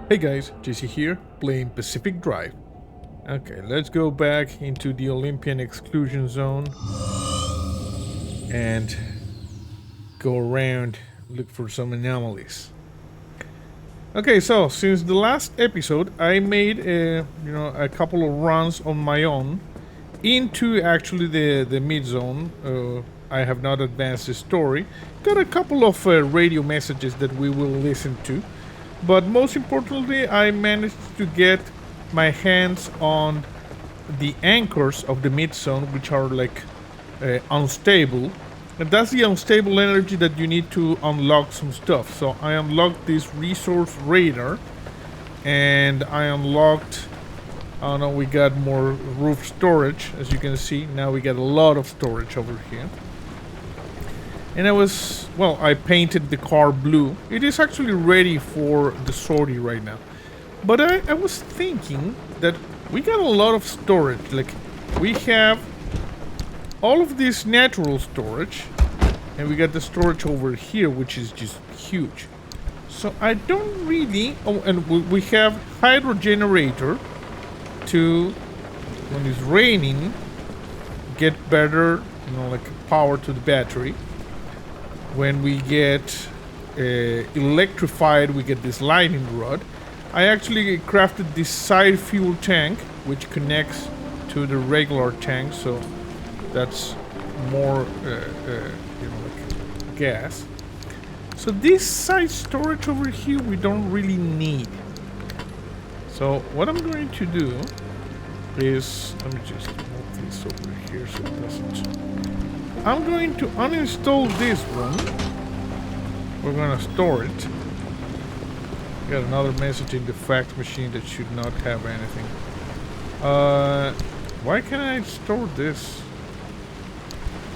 Hey guys, JC here, playing Pacific Drive. Okay, let's go back into the Olympic Exclusion Zone and go around, look for some anomalies. Okay, so since the last episode, I made a couple of runs on my own into actually the mid zone. I have not advanced the story. Got a couple of radio messages that we will listen to. But most importantly, I managed to get my hands on the anchors of the mid zone, which are like unstable. And that's the unstable energy that you need to unlock some stuff. So I unlocked this resource radar, and I unlocked. Oh no, we got more roof storage, as you can see. Now we got a lot of storage over here. And I painted the car blue. It is actually ready for the sortie right now. But I was thinking that we got a lot of storage. Like, we have all of this natural storage, and we got the storage over here, which is just huge. So I don't really... Oh, and we have hydro generator to, when it's raining, get better, like power to the battery. When we get electrified, we get this lightning rod. I actually crafted this side fuel tank, which connects to the regular tank, so that's more, like gas. So this side storage over here, we don't really need. So what I'm going to do is, let me just move this over here so it doesn't. I'm going to uninstall this one. We're gonna store it. Got another message in the fax machine that should not have anything. Why can't I store this?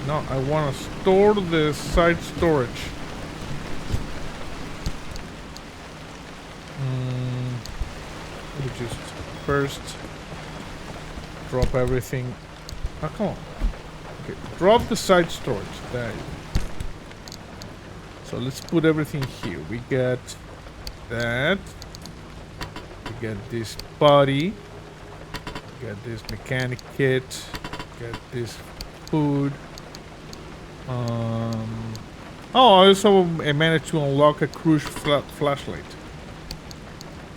No, I want to store the side storage. Let me just first drop everything. Oh, come on. Okay, drop the side storage. There you go. So let's put everything here. We got that. We got this body. We got this mechanic kit. We got this food. Oh, I also managed to unlock a cruise flashlight.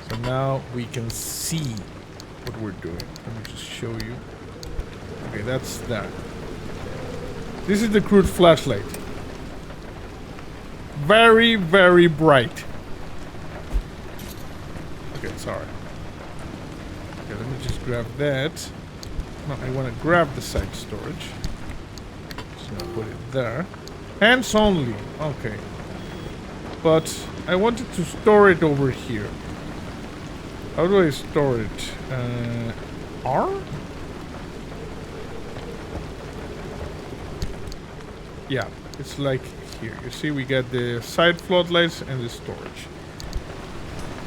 So now we can see what we're doing. Let me just show you. Okay, that's that. This is the crude flashlight. Very, very bright. Okay, sorry. Okay, let me just grab that. No, I want to grab the side storage. Just gonna put it there. Hands only. Okay. But I wanted to store it over here. How do I store it? R? Yeah, it's like here. You see, we got the side floodlights and the storage.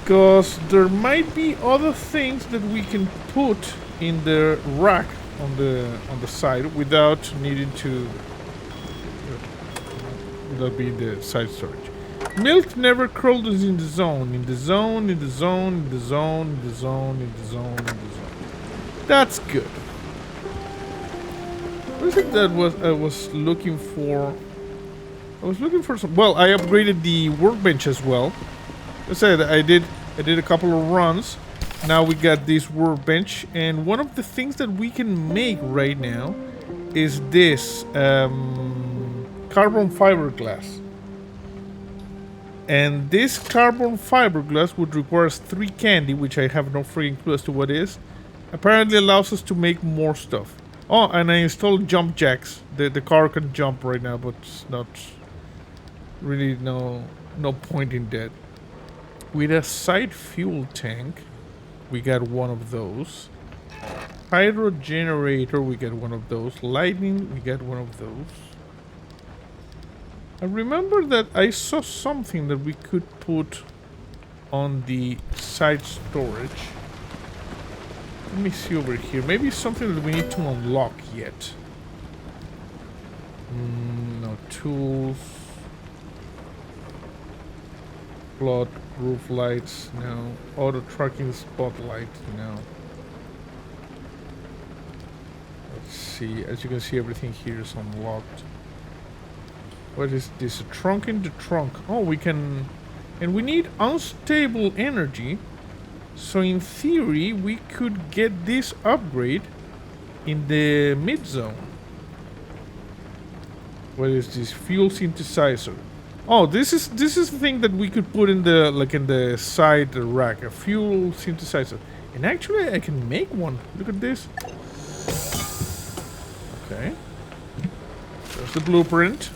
Because there might be other things that we can put in the rack on the side without needing to, without being the side storage. Milk never crawled us in the zone. In the zone, in the zone, in the zone, in the zone, in the zone, in the zone. That's good. What is it that I was looking for? I was looking for some. Well, I upgraded the workbench as well. I said I did a couple of runs. Now we got this workbench, and one of the things that we can make right now is this carbon fiberglass. And this carbon fiberglass would require 3 candy, which I have no freaking clue as to what is. Apparently allows us to make more stuff. Oh, and I installed jump jacks. The car can jump right now, but it's not really no point in that. With a side fuel tank, we got one of those. Hydro generator, we got one of those. Lightning, we got one of those. I remember that I saw something that we could put on the side storage. Let me see over here. Maybe something that we need to unlock yet. No tools. Plot, roof lights, no. Auto tracking spotlight, no. Let's see, as you can see, everything here is unlocked. What is this? A trunk in the trunk. Oh, we can... And we need unstable energy. So in theory, we could get this upgrade in the mid-zone. What is this? Fuel synthesizer. Oh, this is the thing that we could put in the in the side rack. A fuel synthesizer. And actually, I can make one. Look at this. Okay. There's the blueprint.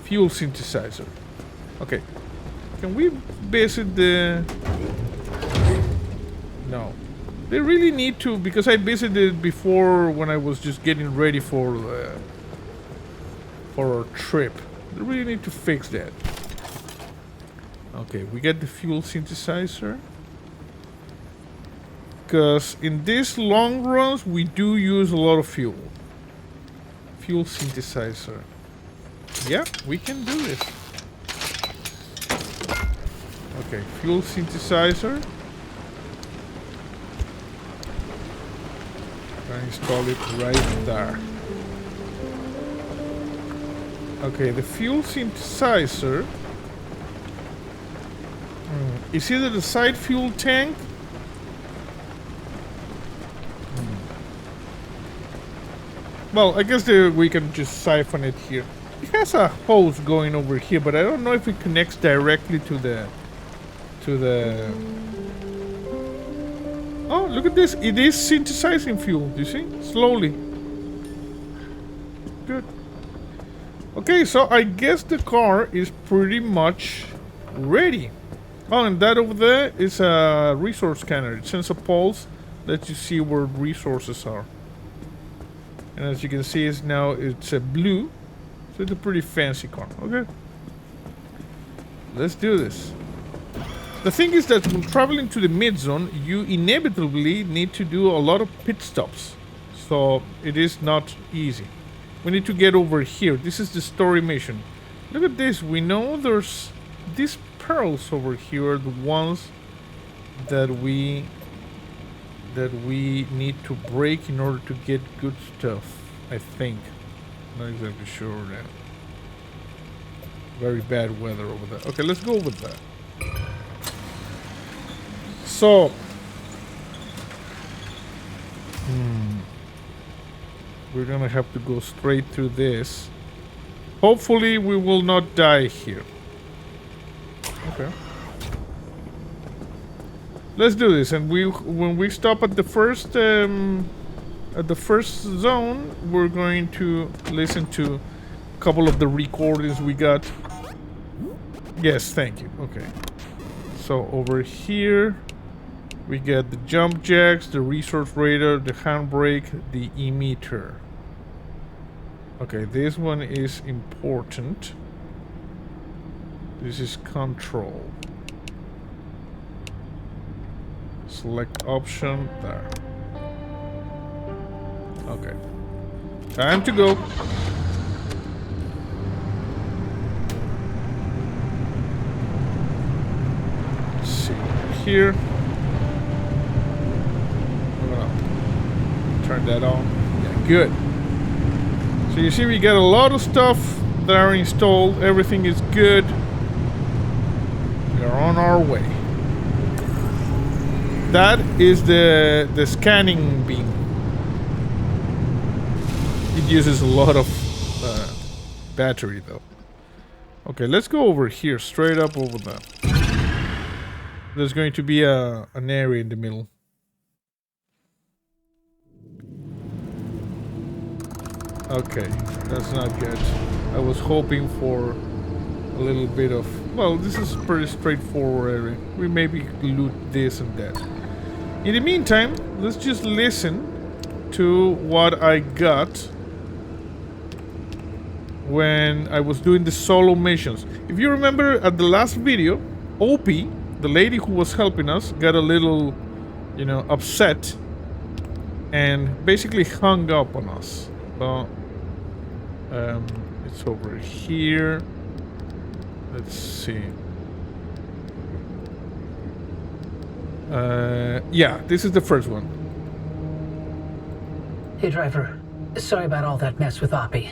Fuel synthesizer. Okay. Can we visit the... No. They really need to, because I visited before when I was just getting ready for our trip. They really need to fix that. Okay, we get the fuel synthesizer. Because in these long runs, we do use a lot of fuel. Fuel synthesizer. Yeah, we can do this. Okay, fuel synthesizer. I install it right there. Okay, the fuel synthesizer is either the side fuel tank. Well, I guess we can just siphon it here. It has a hose going over here, but I don't know if it connects directly to the... Oh, look at this. It is synthesizing fuel, do you see? Slowly. Good. Okay, so I guess the car is pretty much ready. Oh, and that over there is a resource scanner. It sends a pulse that you see where resources are. And as you can see, it's a blue. So it's a pretty fancy car. Okay. Let's do this. The thing is that when traveling to the mid-zone, you inevitably need to do a lot of pit stops. So it is not easy. We need to get over here. This is the story mission. Look at this. We know there's these pearls over here, the ones that we need to break in order to get good stuff, I think. Not exactly sure now. Very bad weather over there. Okay, let's go with that. So, we're gonna have to go straight through this. Hopefully we will not die here. Okay. Let's do this, and when we stop at the first zone, we're going to listen to a couple of the recordings we got. Yes, thank you. Okay. So over here we get the jump jacks, the resource radar, the handbrake, the emitter. Okay, this one is important. This is control. Select option there. Okay. Time to go. Let's see here. Turn that on. Yeah, good. So you see we got a lot of stuff that are installed. Everything is good. We are on our way. That is the scanning beam. It uses a lot of battery though. Okay, let's go over here, straight up over there. There's going to be an area in the middle. Okay, that's not good. I was hoping for a little bit of... Well, this is pretty straightforward area. We maybe loot this and that. In the meantime, let's just listen to what I got when I was doing the solo missions. If you remember at the last video, OP, the lady who was helping us, got a little, you know, upset and basically hung up on us. But it's over here. Let's see. Yeah, this is the first one. Hey, driver. Sorry about all that mess with Oppie.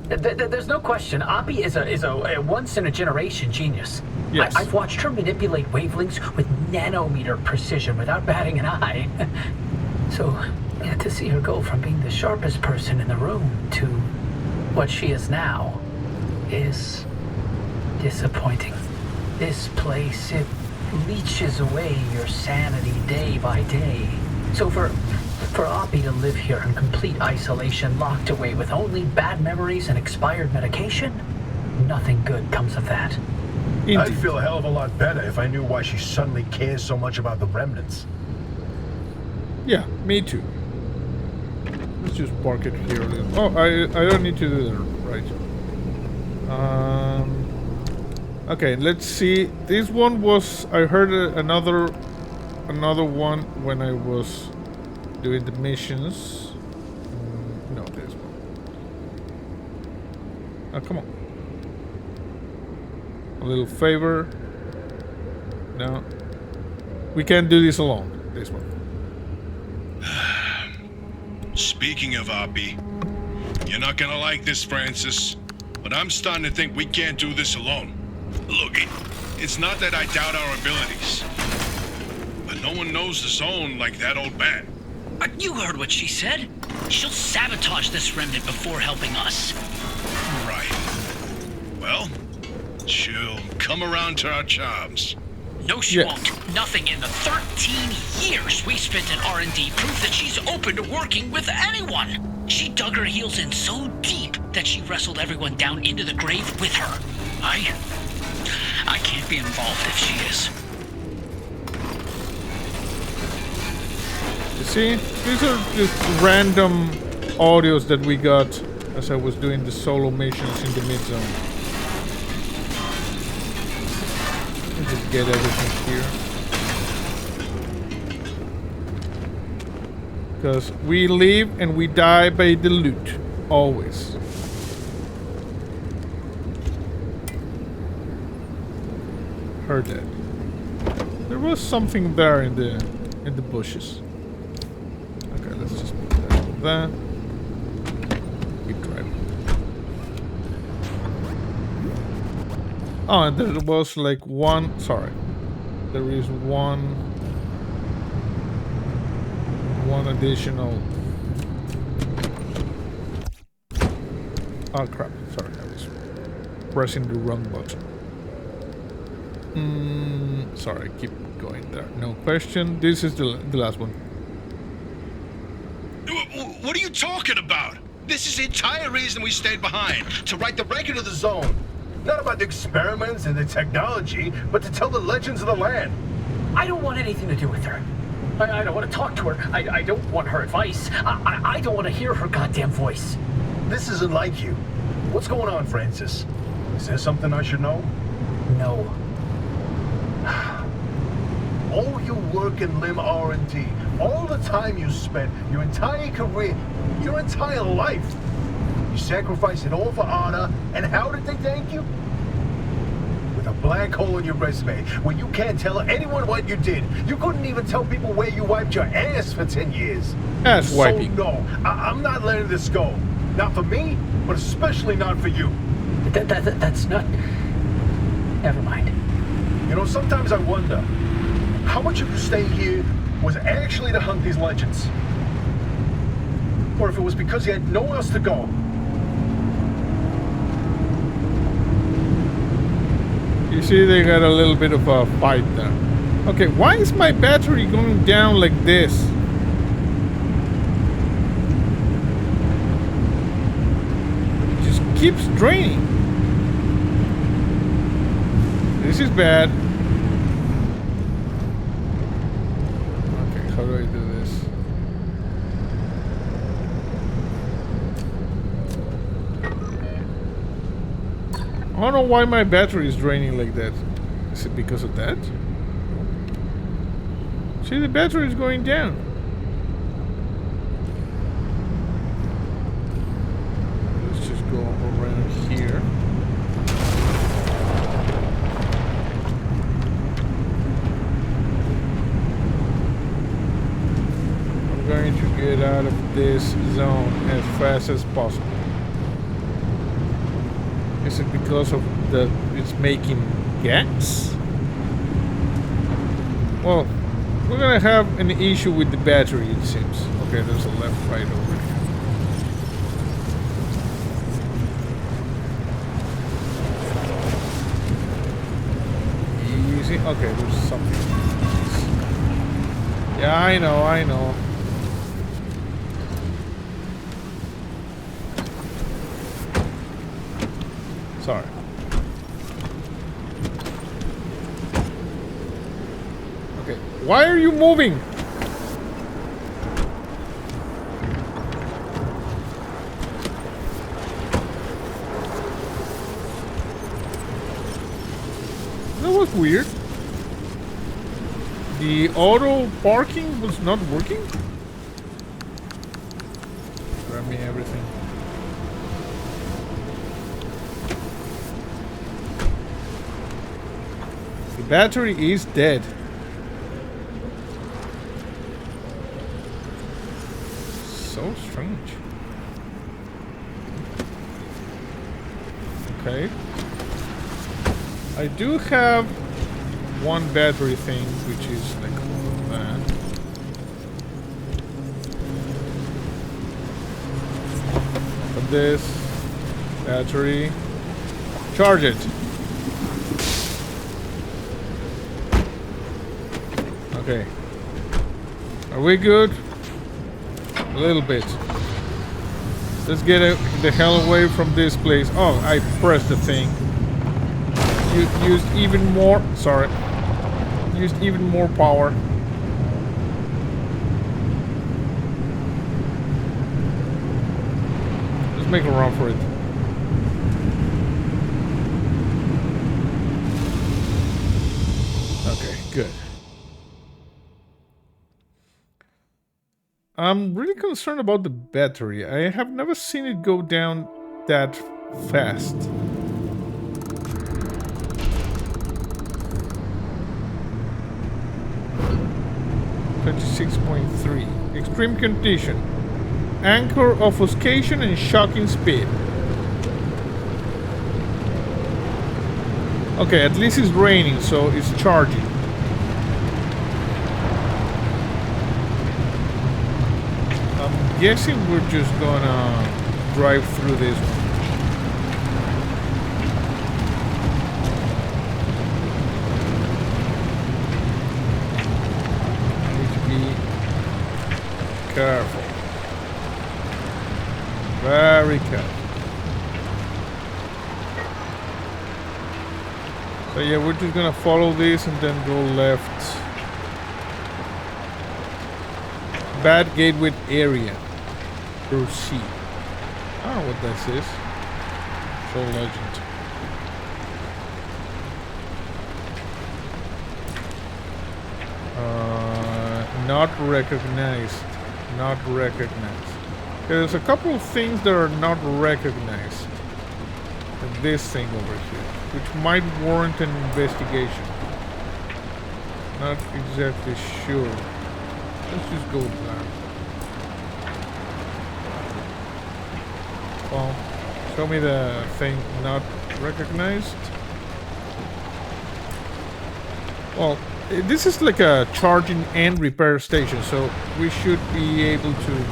There's no question. Oppie is a once-in-a-generation genius. Yes. I've watched her manipulate wavelengths with nanometer precision without batting an eye. So, yeah, to see her go from being the sharpest person in the room to what she is now is disappointing. This place, it leeches away your sanity day by day. So for Oppie to live here in complete isolation, locked away with only bad memories and expired medication, nothing good comes of that. Indeed. I'd feel a hell of a lot better if I knew why she suddenly cares so much about the remnants. Yeah, me too. Let's just park it here a little. Oh, I don't need to do that, right? Okay, let's see. This one was, I heard another one when I was doing the missions. No, this one. Oh, come on. A little favor. No. We can't do this alone. This one. Speaking of Oppie, you're not gonna like this, Francis, but I'm starting to think we can't do this alone. Look, it's not that I doubt our abilities, but no one knows the zone like that old man. You heard what she said. She'll sabotage this remnant before helping us. Right. Well, she'll come around to our charms. No, she Yes. won't. Nothing in the 13 years we spent in R&D proves that she's open to working with anyone. She dug her heels in so deep that she wrestled everyone down into the grave with her. I can't be involved if she is. You see, these are just random audios that we got as I was doing the solo missions in the mid-zone. Let's just get everything here. Because we live and we die by the loot. Always. Heard that. There was something there in the bushes. Okay, let's just put that there. Keep driving. Oh, and there was like one. Sorry, there is one additional. Oh crap! Sorry, I was pressing the wrong button. Sorry, keep going there. No question. This is the last one. What are you talking about? This is the entire reason we stayed behind, to write the record of the zone. Not about the experiments and the technology, but to tell the legends of the land. I don't want anything to do with her. I don't want to talk to her. I don't want her advice. I don't want to hear her goddamn voice. This isn't like you. What's going on, Francis? Is there something I should know? No. All your work in limb R&D, all the time you spent, your entire career, your entire life. You sacrificed it all for honor, and how did they thank you? With a black hole in your resume, where you can't tell anyone what you did. You couldn't even tell people where you wiped your ass for 10 years. Ass wiping. So no, I'm not letting this go. Not for me, but especially not for you. That's not... Never mind. You know, sometimes I wonder, how much of you staying here was actually to hunt these legends? Or if it was because you had nowhere else to go? You see, they got a little bit of a fight there. Okay, why is my battery going down like this? It just keeps draining. This is bad. Okay, how do I do this? I don't know why my battery is draining like that. Is it because of that? See, the battery is going down. Let's just go around here. get out of this zone as fast as possible. Is it because of it's making gas? Well, we're gonna have an issue with the battery, it seems. Okay, there's a left right over here. Easy. Okay, there's something. Yeah, I know. Sorry. Okay, why are you moving? That was weird. The auto parking was not working? Grab me everything. The battery is dead. So strange. Okay. I do have one battery thing, which is like that. But this battery, charge it. Okay. Are we good? A little bit. Let's get the hell away from this place. Oh, I pressed the thing. Used even more. Sorry. Used even more power. Let's make a run for it. Okay, good. I'm really concerned about the battery. I have never seen it go down that fast. .3 extreme condition, anchor obfuscation and shocking speed. Okay, at least it's raining, so it's charging. I'm guessing we're just gonna drive through this one. Careful. Very careful. So yeah, we're just gonna follow this and then go left. Bad gateway area. Proceed. I don't know what this is. Show legend. Not recognized. Not recognized. There's a couple of things that are not recognized. And this thing over here, which might warrant an investigation. Not exactly sure. Let's just go there. Well, show me the thing not recognized. Well, this is like a charging and repair station, so we should be able to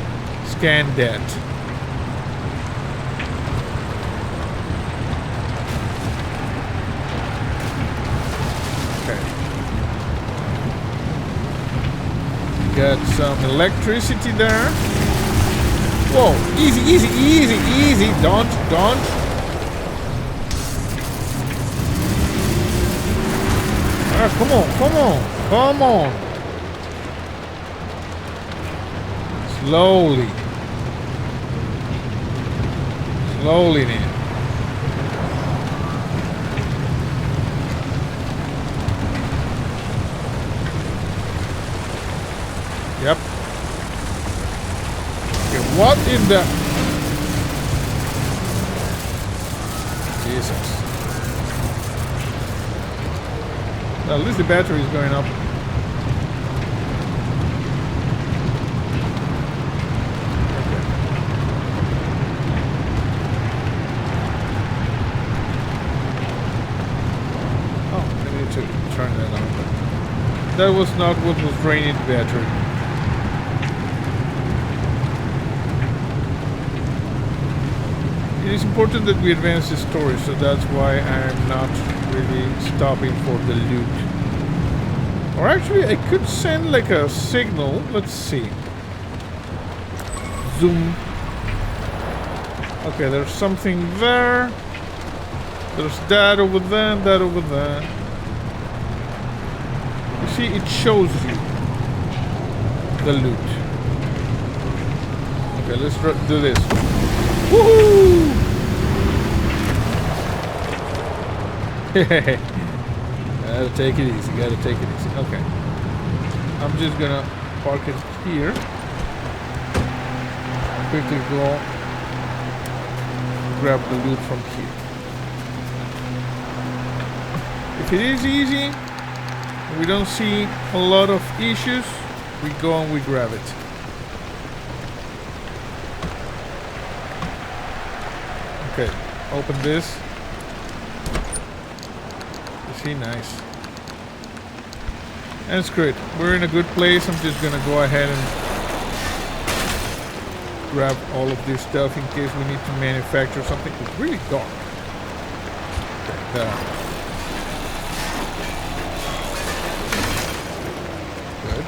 scan that. Okay. Got some electricity there. Whoa, easy, easy, easy, easy. Don't. Ah, come on. Slowly now. Yep. Okay, what in the... Jesus. Well, at least the battery is going up. That was not what was draining the battery. It is important that we advance the story, so that's why I'm not really stopping for the loot. Or actually, I could send like a signal. Let's see. Zoom. Okay, there's something there. There's that over there, that over there. You see, it shows you the loot. Okay, let's do this. Woohoo! Gotta take it easy, gotta take it easy. Okay. I'm just gonna park it here. Quickly go grab the loot from here. If it is easy, we don't see a lot of issues, we go and we grab it. Okay, open this. You see, nice. And screw it, we're in a good place. I'm just gonna go ahead and grab all of this stuff in case we need to manufacture something. It's really dark. Okay, good.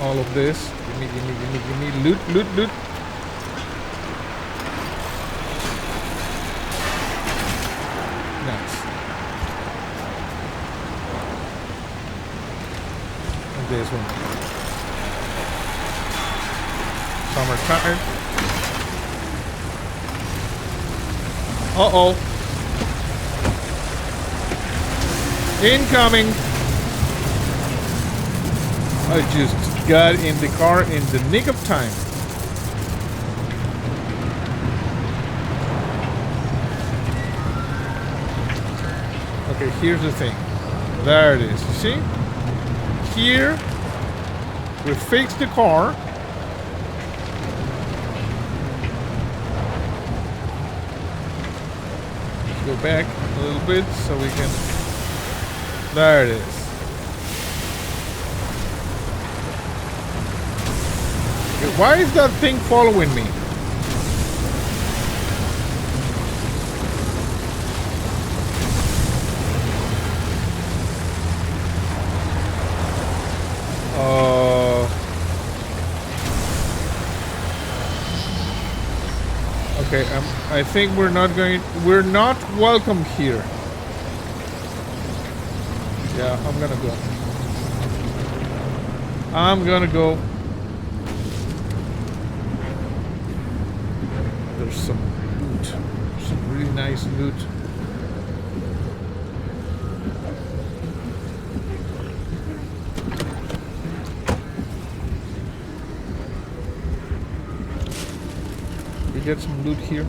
All of this. Give me. Loot. Nice. And this one. Summer tire. Uh-oh. Incoming. I just got in the car in the nick of time. Okay, here's the thing. There it is. You see? Here, we fixed the car. Let's go back a little bit so we can... There it is. Why is that thing following me? Okay, I think we're not welcome here. Yeah, I'm gonna go. There's some loot. Some really nice loot. We get some loot here.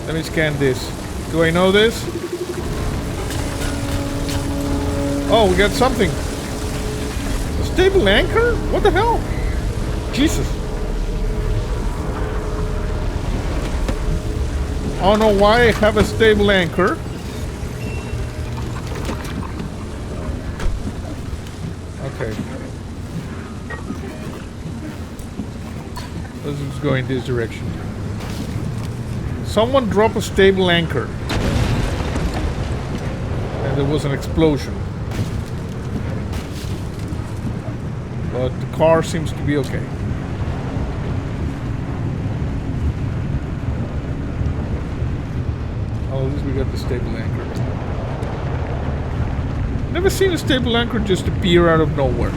Let me scan this. Do I know this? Oh, we got something. Stable anchor? What the hell? Jesus. I don't know why I have a stable anchor. Okay. Let's just go in this direction. Someone dropped a stable anchor. And there was an explosion. But the car seems to be okay. Oh, at least we got the stable anchor. Never seen a stable anchor just appear out of nowhere.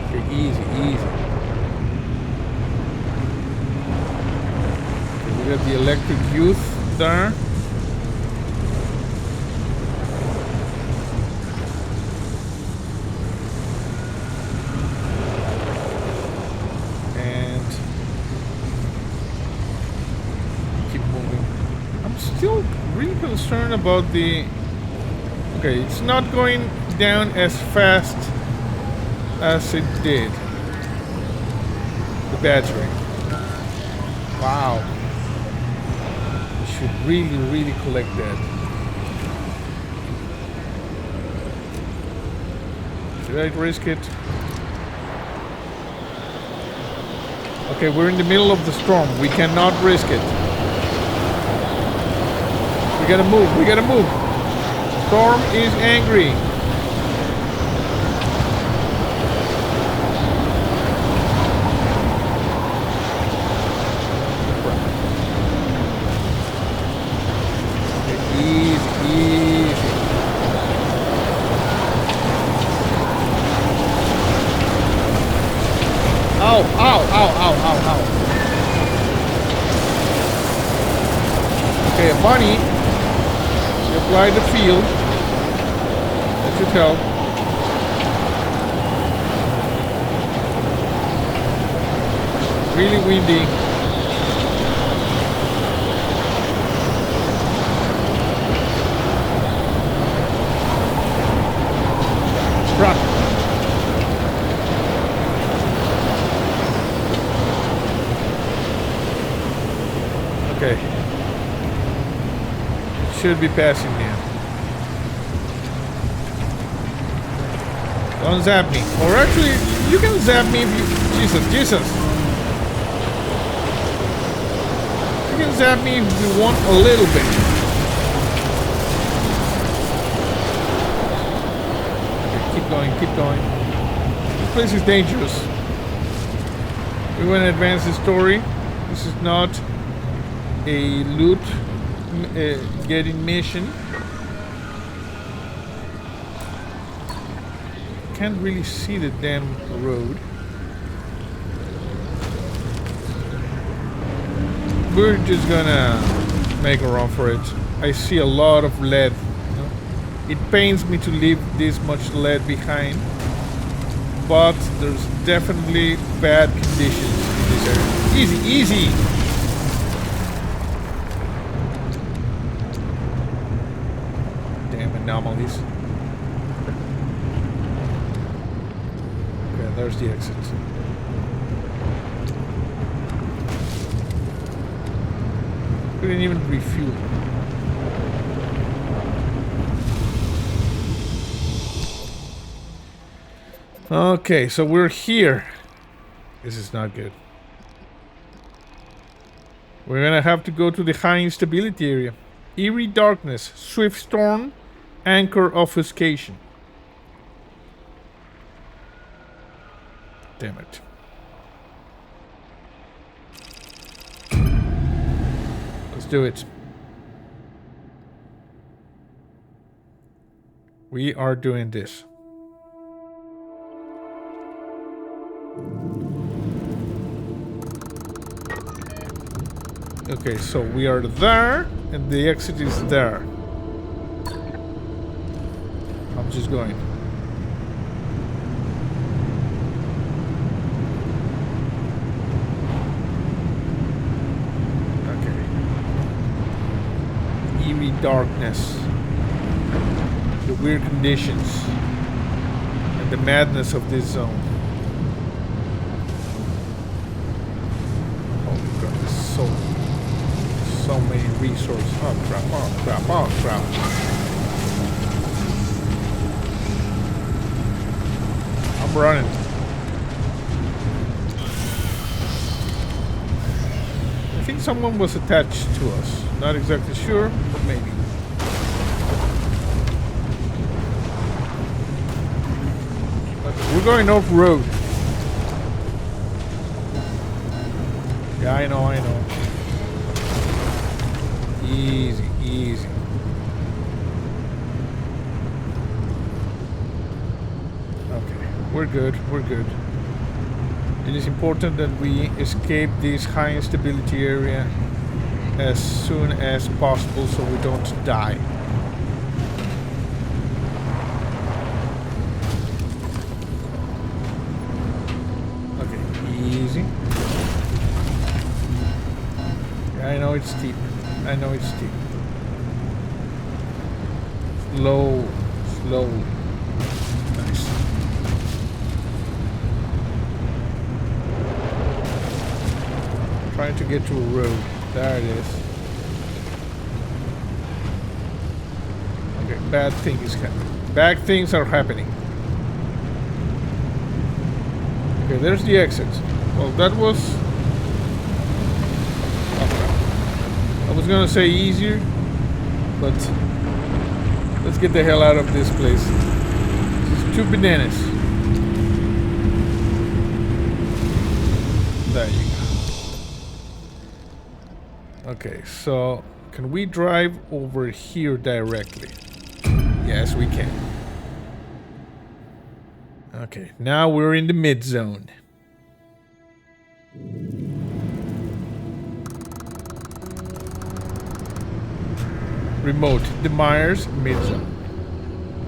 Okay, easy. Okay, we got the electric youth there. Still really concerned about the... Okay, it's not going down as fast as it did. battery. Wow. I should really collect that. Should I risk it? Okay, we're in the middle of the storm. We cannot risk it. We gotta move. We gotta move. Storm is angry. Ow, ow, ow, ow, ow, ow. Okay, a bunny. We apply the field. That should help. Really windy. Run. Okay. Should be passing now. Don't zap me. Or actually, you can zap me if you... Jesus. You can zap me if you want a little bit. Okay, keep going. This place is dangerous. We want to advance the story. This is not a loot getting mission. Can't really see the damn road. We're just gonna make a run for it. I see a lot of lead. You know? It pains me to leave this much lead behind, but there's definitely bad conditions in this area. Easy. Anomalies. Okay, there's the exit. Couldn't even refuel. Okay, so we're here. This is not good. We're gonna have to go to the high instability area. Eerie darkness, swift storm, anchor obfuscation. Damn it. Let's do it. We are doing this. Okay, so we are there, and the exit is there. I'm just going. Okay. Eerie darkness. The weird conditions. And the madness of this zone. Oh god, there's so many resources. Oh crap. I'm running. I think someone was attached to us. Not exactly sure, but maybe. Okay, we're going off road. Yeah, I know. Easy. We're good. It is important that we escape this high instability area as soon as possible so we don't die. Okay, easy. I know it's steep. Slowly. Nice. Trying to get to a road. There it is. Okay, bad things happen. Bad things are happening. Okay, there's the exit. Well, that was... I was gonna say easier, but let's get the hell out of this place. This is too bananas. There you go. Okay, so can we drive over here directly? Yes, we can. Okay, now we're in the mid zone. Remote, the Myers mid zone.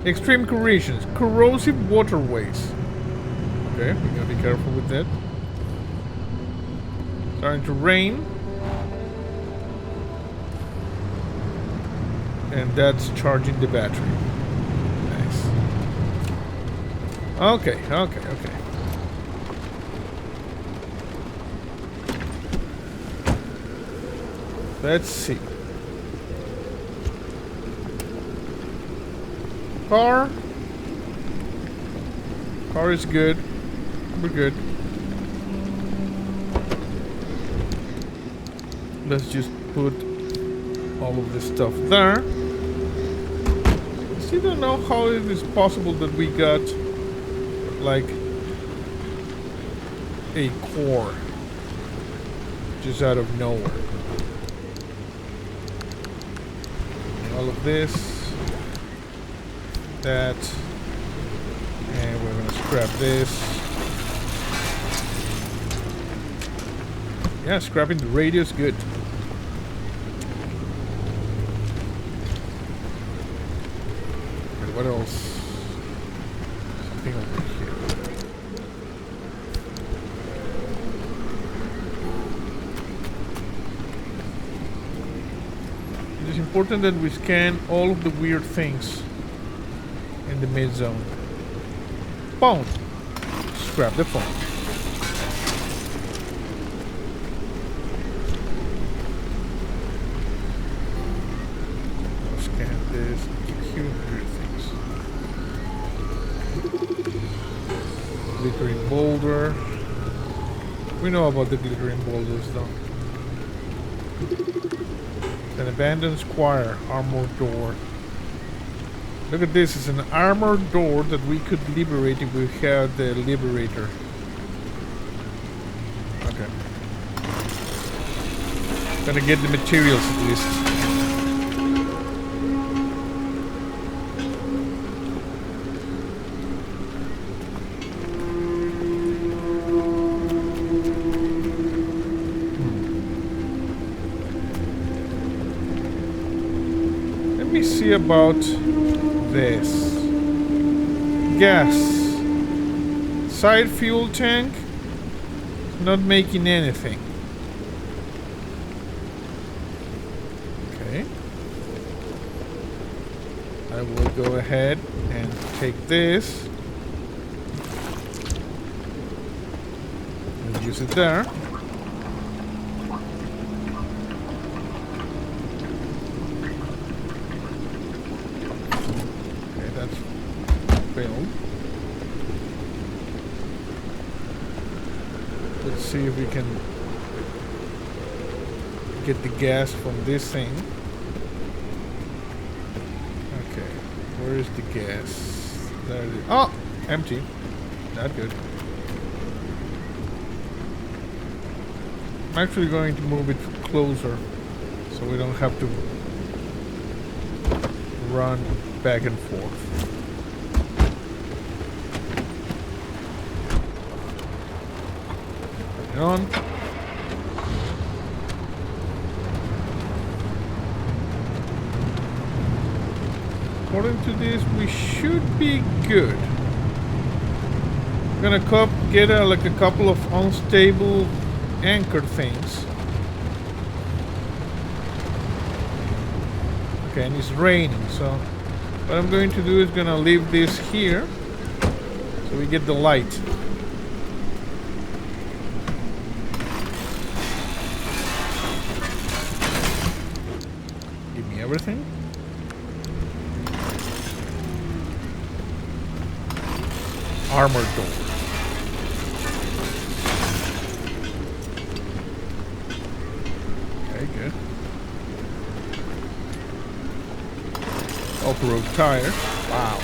Extreme conditions, corrosive waterways. Okay, we gotta be careful with that. Starting to rain. And that's charging the battery. Nice. Okay. Let's see. Car is good. We're good. Let's just put all of this stuff there. I don't know how it is possible that we got like a core just out of nowhere. All of this, that, and we're gonna scrap this. Yeah, scrapping the radio is good. What else? Something over here. It is important that we scan all of the weird things in the mid zone. Phone. Scrap the phone. Scan this. Glittering boulder. We know about the glittering boulders though. An abandoned square, armored door. Look at this, it's an armored door that we could liberate if we had the liberator. Okay. Gonna get the materials at least. See about this. Gas. Side fuel tank. Not making anything. Okay. I will go ahead and take this. And use it there. Let's see if we can get the gas from this thing. Okay, where is the gas? There it is. Oh, empty. Not good. I'm actually going to move it closer so we don't have to run back and forth. On. According to this, we should be good. I'm gonna get like a couple of unstable anchor things. Okay, and it's raining, so what I'm going to do is gonna leave this here so we get the light. everything. Armor door. Okay, good. Off-road tire. Wow.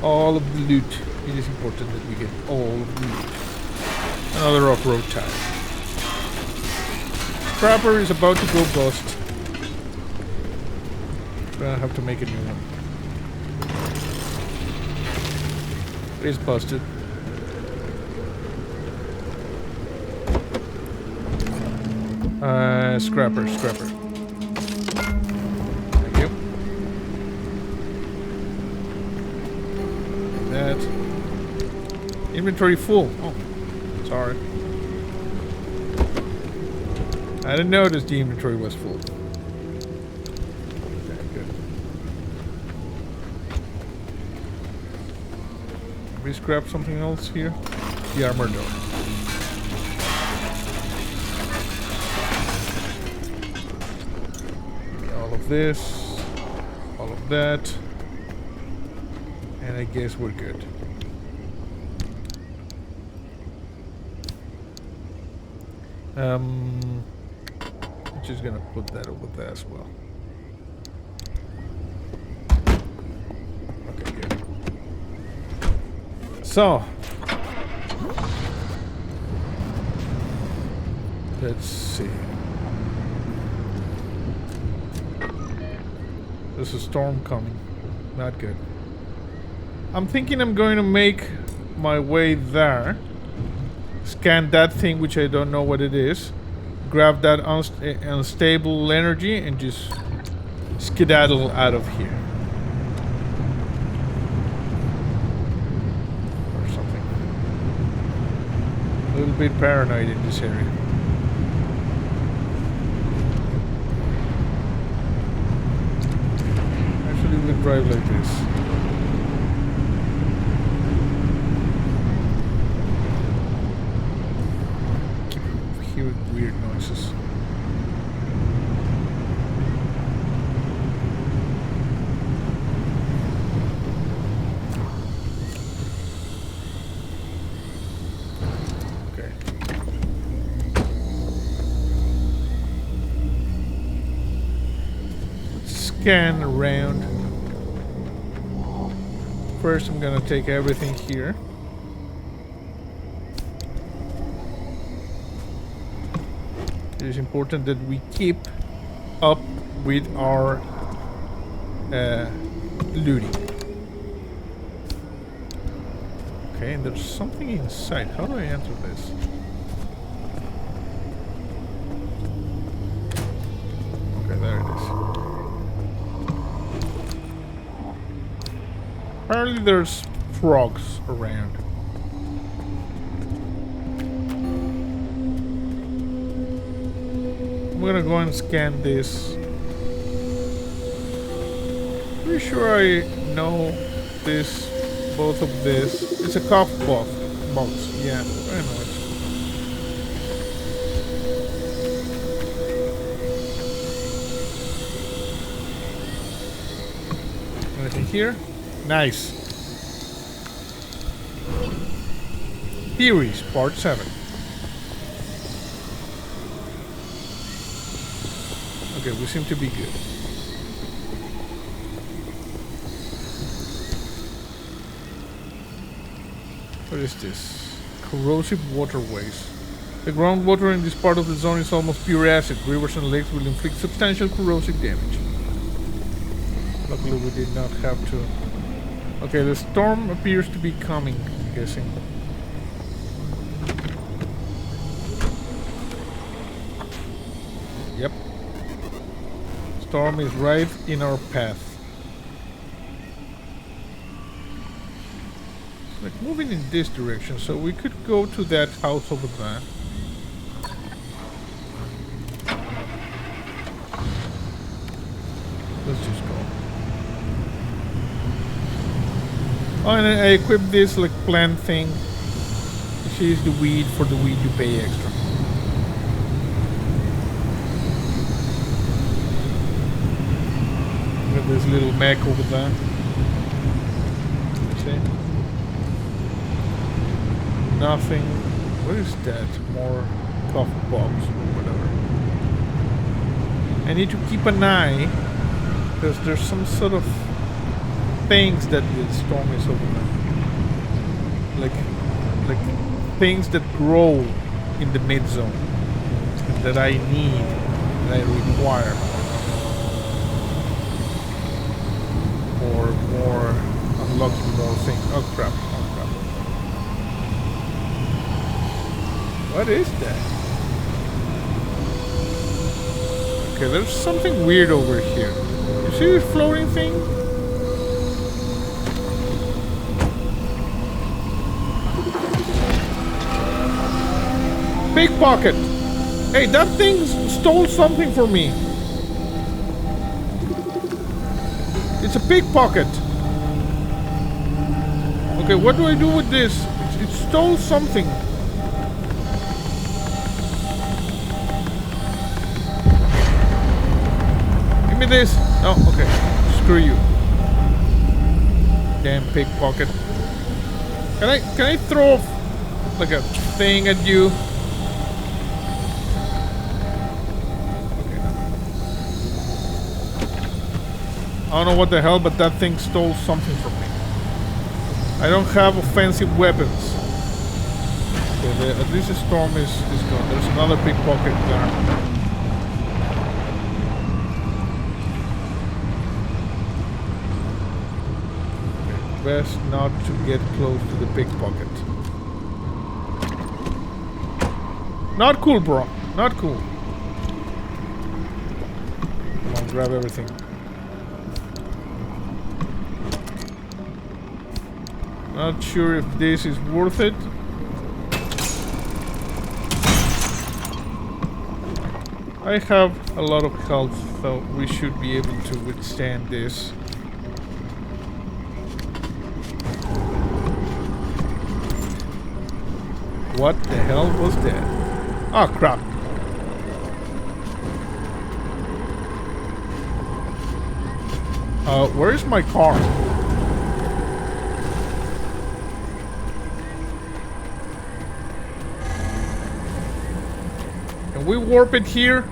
All of the loot. It is important that we get all of the loot. Another off-road tire. Trapper is about to go bust. Gonna have to make a new one. It's busted. Scrapper. Thank you. That. Inventory full. Oh, sorry. I didn't notice the inventory was full. Okay, good. We scrap something else here. The armor door. This, all of that, and I guess we're good. I'm just gonna put that over there as well. Okay, good. So, let's see. There's a storm coming. Not good. I'm thinking I'm going to make my way there. Scan that thing, which I don't know what it is. Grab that unstable energy and just skedaddle out of here. Or something. A little bit paranoid in this area. We'll drive like this. Keep hearing weird noises. Okay. Let's scan around. First, I'm gonna take everything here. It is important that we keep up with our looting. Okay, and there's something inside. How do I enter this? Okay, there it is. Apparently there's frogs around. I'm gonna go and scan this. Pretty sure I know this, both of this. It's a cough box. Yeah, I know it. Anything here? Nice. Theories, part 7. Okay, we seem to be good. What is this? Corrosive waterways. The groundwater in this part of the zone is almost pure acid. Rivers and lakes will inflict substantial corrosive damage. Luckily we did not have to. Okay, the storm appears to be coming, I'm guessing. Yep. Storm is right in our path. It's like moving in this direction, so we could go to that house over there. Let's just go. Oh, and I equipped this like plant thing. This is the weed. For the weed you pay extra. This little mech over there. See? Nothing. What is that? More coffee box or whatever. I need to keep an eye because there's some sort of things that the storm is over there. Like things that grow in the mid zone that I need, that I require. More unlocking more things. Oh crap, oh crap. What is that? Okay, there's something weird over here. You see this floating thing? Pickpocket! Hey, that thing stole something from me. It's a pickpocket. Okay, what do I do with this? It stole something. Give me this. Oh, okay. Screw you. Damn pickpocket. Can I throw like a thing at you? I don't know what the hell, but that thing stole something from me. I don't have offensive weapons. Okay, at least the storm is gone. There's another pickpocket there. Okay, best not to get close to the pickpocket. Not cool, bro. Not cool. Come on, grab everything. Not sure if this is worth it. I have a lot of health, so we should be able to withstand this. What the hell was that? Oh crap. Where is my car? Can we warp it here?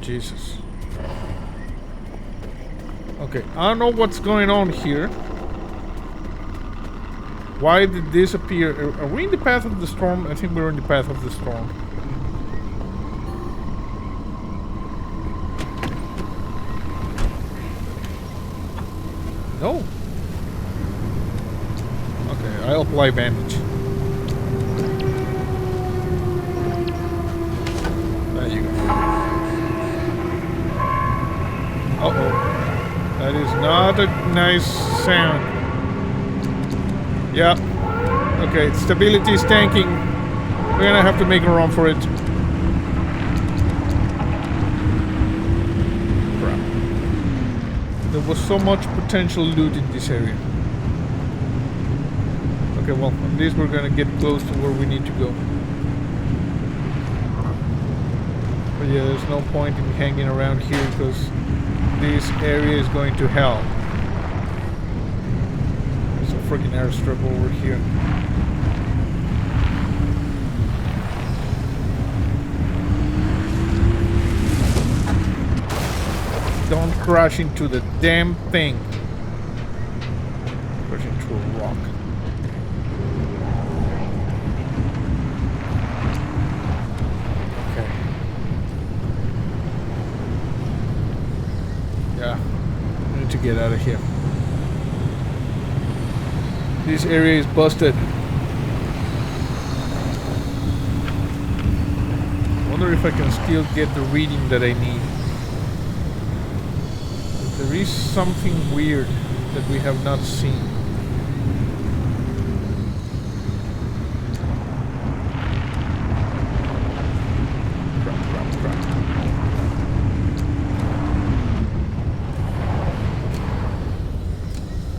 Jesus. Okay, I don't know what's going on here. Why did this appear? Are we in the path of the storm? I think we're in the path of the storm. No. Okay, I'll apply bandage. There you go. Uh-oh. That is not a nice sound. Yeah. Okay, stability is tanking. We're gonna have to make a run for it. Crap. There was so much potential loot in this area. Okay, well, at least we're gonna get close to where we need to go. But yeah, there's no point in hanging around here because this area is going to hell. There's a freaking airstrip over here. Don't crash into the damn thing. Crash into a rock. Okay. Yeah. I need to get out of here. This area is busted. I wonder if I can still get the reading that I need. There is something weird that we have not seen. Crap.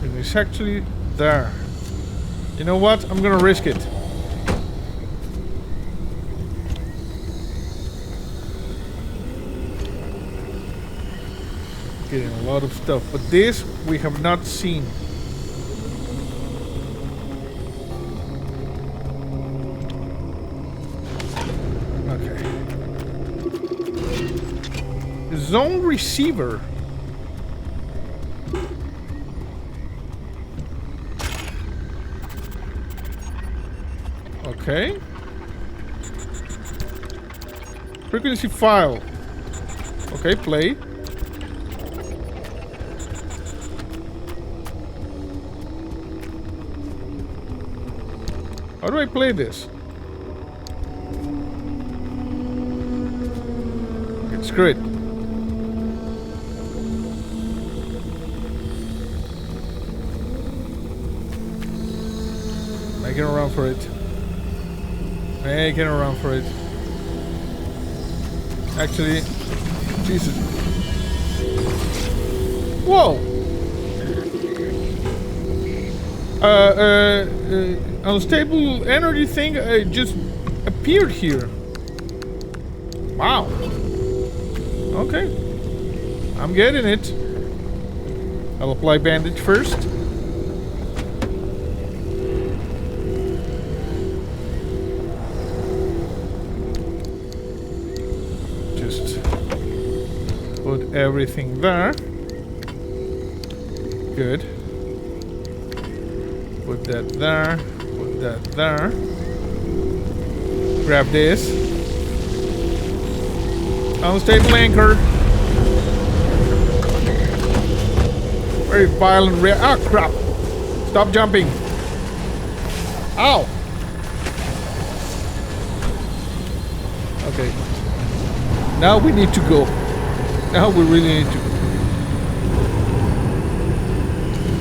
And it's actually there. You know what? I'm gonna risk it. Getting a lot of stuff, but this we have not seen. Okay. Zone receiver. Okay. Frequency file. Okay, play. How do I play this? Okay, screw it. Making a run for it. Making a run for it. Actually, Jesus. Whoa! Unstable energy thing just appeared here. Wow. Okay. I'm getting it. I'll apply bandage first. Just put everything there. Good. Put that there. Put that there. Grab this. Unstable anchor. Very violent ah, crap. Stop jumping. Ow. Okay. Now we need to go. Now we really need to go.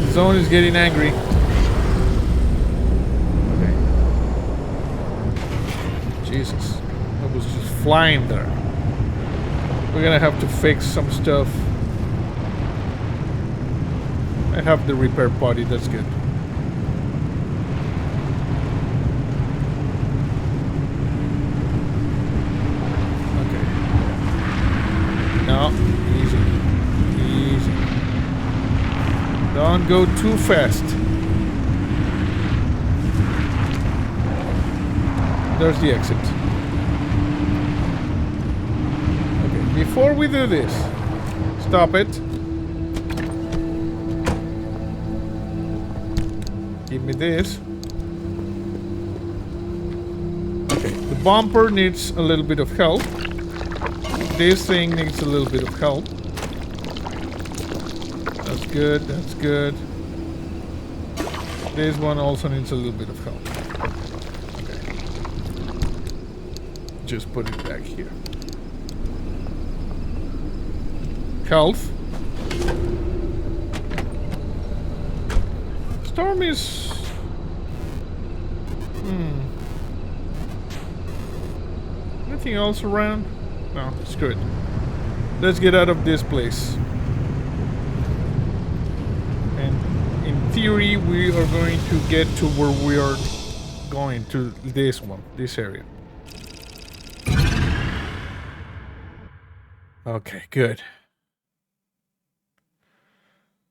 The zone is getting angry. Jesus, I was just flying there. We're gonna have to fix some stuff. I have the repair body, that's good. Okay. No, easy. Easy. Don't go too fast. There's the exit. Okay, before we do this, stop it. Give me this. Okay, the bumper needs a little bit of help. This thing needs a little bit of help. That's good, that's good. This one also needs a little bit of help. Just put it back here. Health. Storm is... Anything else around? No, screw it. Let's get out of this place. And in theory, we are going to get to where we are going, to this one, this area. Okay, good.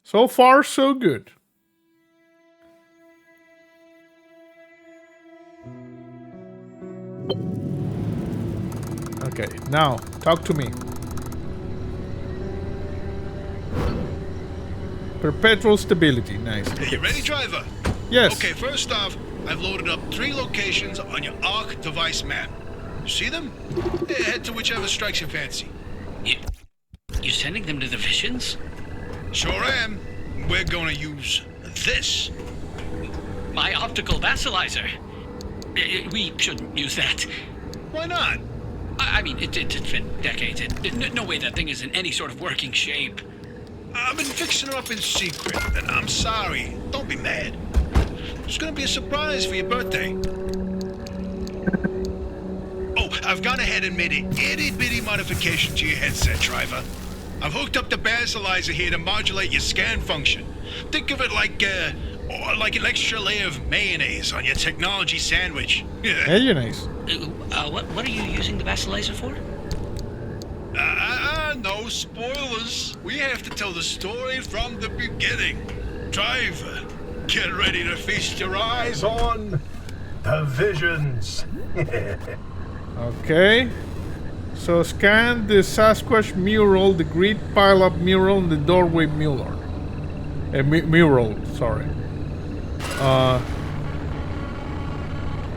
So far, so good. Okay, now, talk to me. Perpetual stability, nice. Hey, you ready, driver? Yes. Okay, first off, I've loaded up 3 locations on your ARC device map. You see them? Yeah, head to whichever strikes your fancy. You sending them to the visions? Sure am. We're gonna use this. My optical vassalizer. We shouldn't use that. Why not? I mean, it's been decades. No way that thing is in any sort of working shape. I've been fixing her up in secret, and I'm sorry. Don't be mad. It's gonna be a surprise for your birthday. Oh, I've gone ahead and made an itty-bitty modification to your headset, driver. I've hooked up the basilizer here to modulate your scan function. Think of it like an extra layer of mayonnaise on your technology sandwich. Mayonnaise. What are you using the vassalizer for? no spoilers. We have to tell the story from the beginning. Driver, get ready to feast your eyes on The visions. Okay. So scan the Sasquatch mural, the Great Pile-Up mural, and the Doorway mural. Mural, sorry.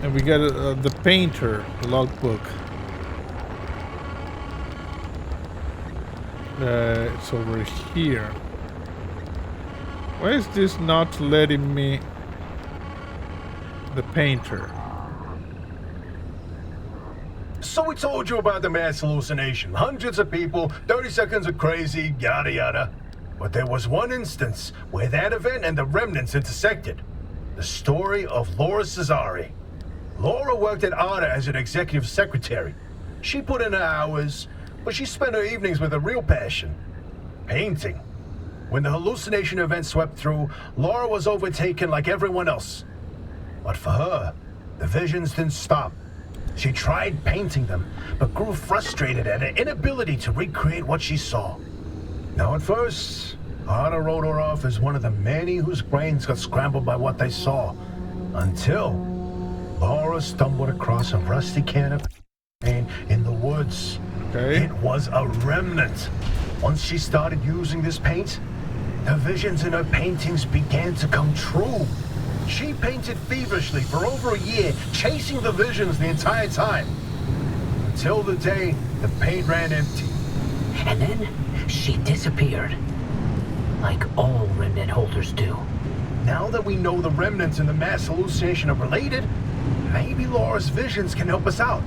And we got the painter logbook. It's over here. Why is this not letting me? The painter. So we told you about the mass hallucination. Hundreds of people, 30 seconds of crazy, yada yada. But there was one instance where that event and the remnants intersected. The story of Laura Cesari. Laura worked at ARDA as an executive secretary. She put in her hours, but she spent her evenings with a real passion. Painting. When the hallucination event swept through, Laura was overtaken like everyone else. But for her, the visions didn't stop. She tried painting them, but grew frustrated at her inability to recreate what she saw. Now at first, ARDA wrote her off as one of the many whose brains got scrambled by what they saw. Until Laura stumbled across a rusty can of paint in the woods. Okay. It was a remnant. Once she started using this paint, the visions in her paintings began to come true. She painted feverishly for over a year, chasing the visions the entire time. Until the day the paint ran empty. And then she disappeared. Like all remnant holders do. Now that we know the remnants and the mass hallucination are related, maybe Laura's visions can help us out.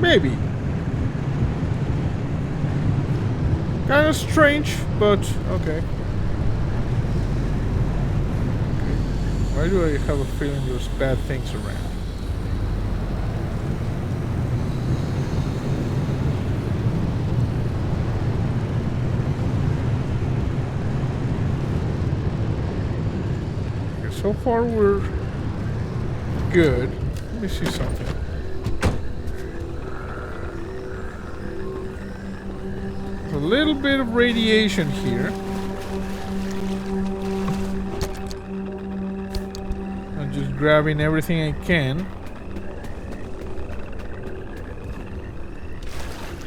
Maybe. Kind of strange, but okay. Why do I have a feeling there's bad things around? Okay, so far we're good. Let me see something. A little bit of radiation here. I'm just grabbing everything I can.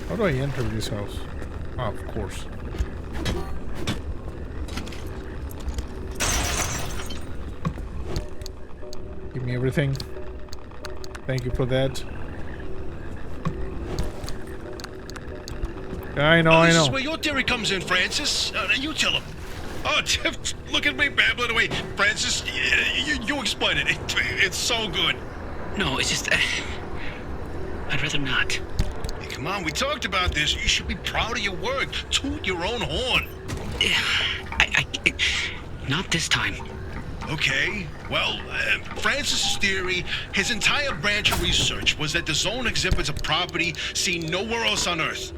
How do I enter this house? Ah, of course. Give me everything. Thank you for that. I know, This I is know. where your theory comes in, Francis. You tell him. Oh, look at me babbling away. Francis, you explain it. It's so good. No, it's just... I'd rather not. Hey, come on, we talked about this. You should be proud of your work. Toot your own horn. Not this time. Okay, well, Francis's theory, his entire branch of research was that the zone exhibits a property seen nowhere else on Earth.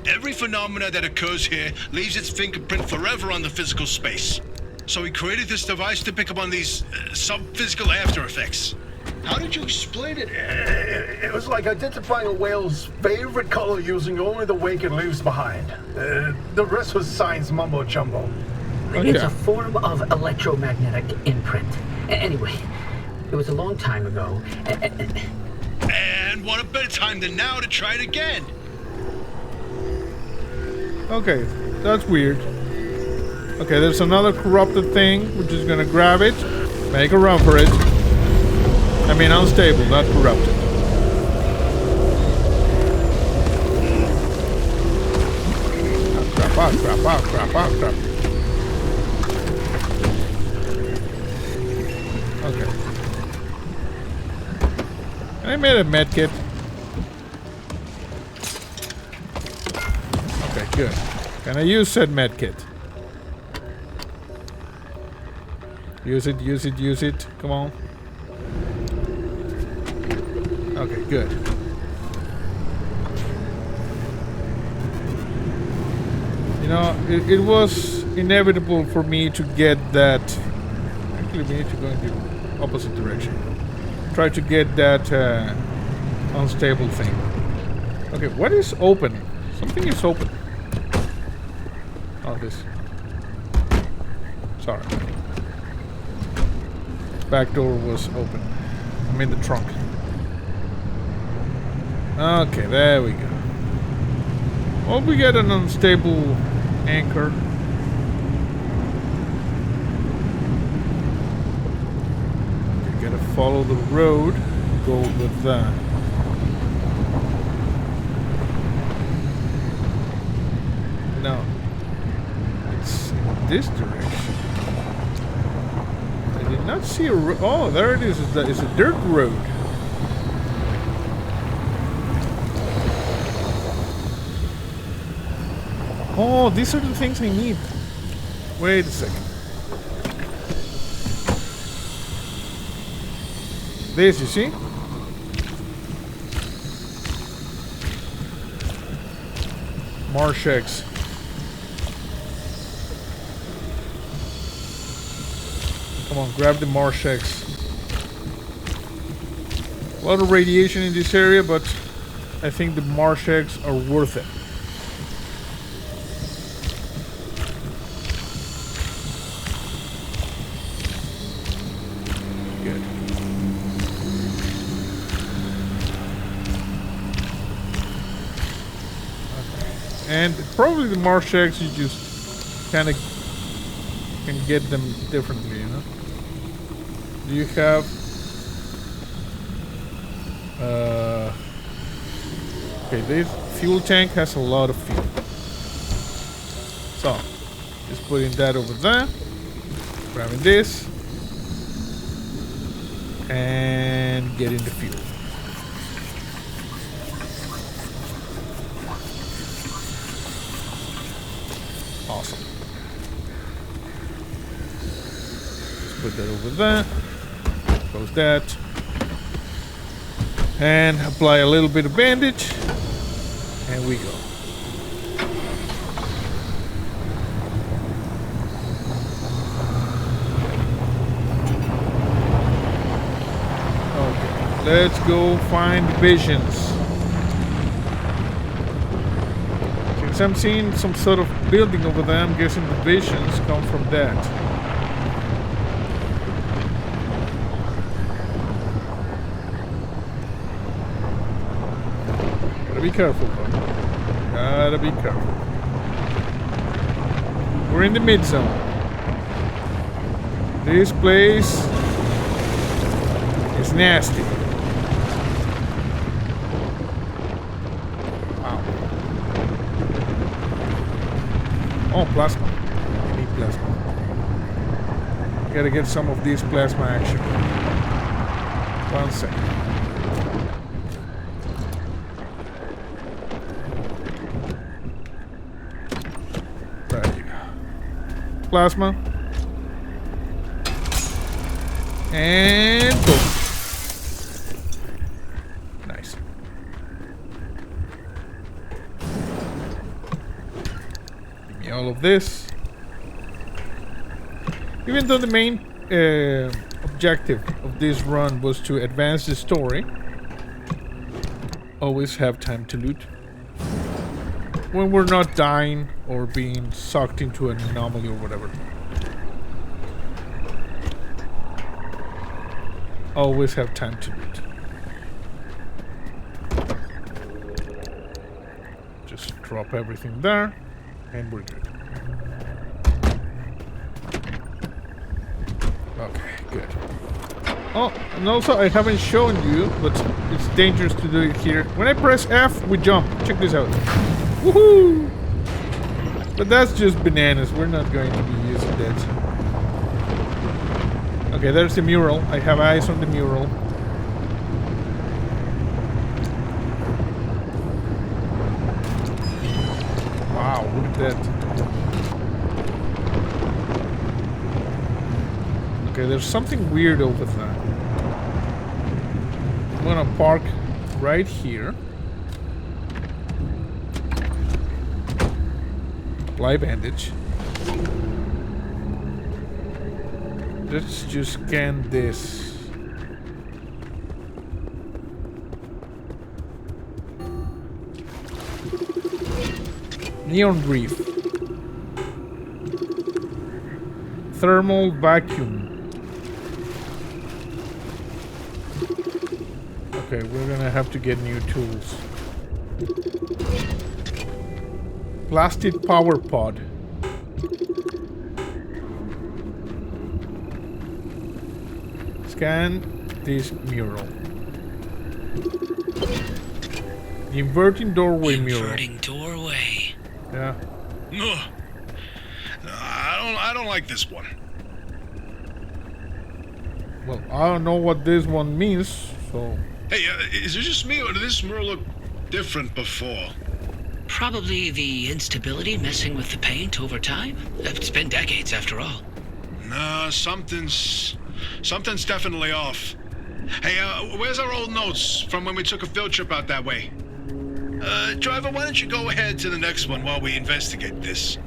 Every phenomena that occurs here leaves its fingerprint forever on the physical space. So he created this device to pick up on these sub-physical after effects. How did you explain it? It was like identifying a whale's favorite color using only the wake it leaves behind. The rest was science mumbo-jumbo. Okay. It's a form of electromagnetic imprint. Anyway, it was a long time ago. And what a better time than now to try it again? Okay, that's weird. Okay, there's another corrupted thing. We're just gonna grab it, make a run for it. I mean, unstable, not corrupted. Crap. Okay. I made a med kit. Okay, good. Can I use said med kit? Use it. Come on. Okay, good. You know, it was inevitable for me to get that. Actually, we need to go in the opposite direction. Try to get that unstable thing. Okay, what is open? Something is open. Oh, this. Sorry. Back door was open. I'm in the trunk. Okay, there we go. Well, we get an unstable anchor. You gotta follow the road. Go with that. No. It's in this direction. I did not see a road. Oh, there it is. It's a dirt road. Oh, these are the things I need. Wait a second. This, you see? Marsh eggs. Come on, grab the marsh eggs. A lot of radiation in this area, but I think the marsh eggs are worth it. Good. Okay. And probably the marsh eggs, you just kind of can get them differently, you know? Do you have okay, this fuel tank has a lot of fuel. So just putting that over there, grabbing this and getting the fuel. Awesome. Just put that over there. Close that. And apply a little bit of bandage. And we go. Okay, let's go find visions. Since I'm seeing some sort of building over there, I'm guessing the visions come from that. Be careful, bro. Gotta be careful. We're in the mid zone. This place is nasty. Wow. Oh, plasma. I need plasma. Gotta get some of this plasma action. 1 second. Plasma and boom. Nice. Give me all of this. Even though the main objective of this run was to advance the story, always have time to loot. When we're not dying or being sucked into an anomaly or whatever. Always have time to loot. Just drop everything there and we're good. Okay, good. Oh, and also I haven't shown you, but it's dangerous to do it here. When I press F, we jump. Check this out. Woohoo! But that's just bananas. We're not going to be using that. Okay, there's the mural. I have eyes on the mural. Wow, look at that. Okay, there's something weird over there. I'm gonna park right here. Apply bandage. Let's just scan this. Neon reef. Thermal vacuum. Okay, we're gonna have to get new tools. Plastic power pod. Scan this mural. The inverting doorway mural. Inverting doorway. Yeah. Ugh. I don't like this one. Well, I don't know what this one means, so... Hey, is it just me or did this mural look different before? Probably the instability messing with the paint over time. It's been decades after all. Nah, something's definitely off. Hey, where's our old notes from when we took a field trip out that way? Driver, why don't you go ahead to the next one while we investigate this?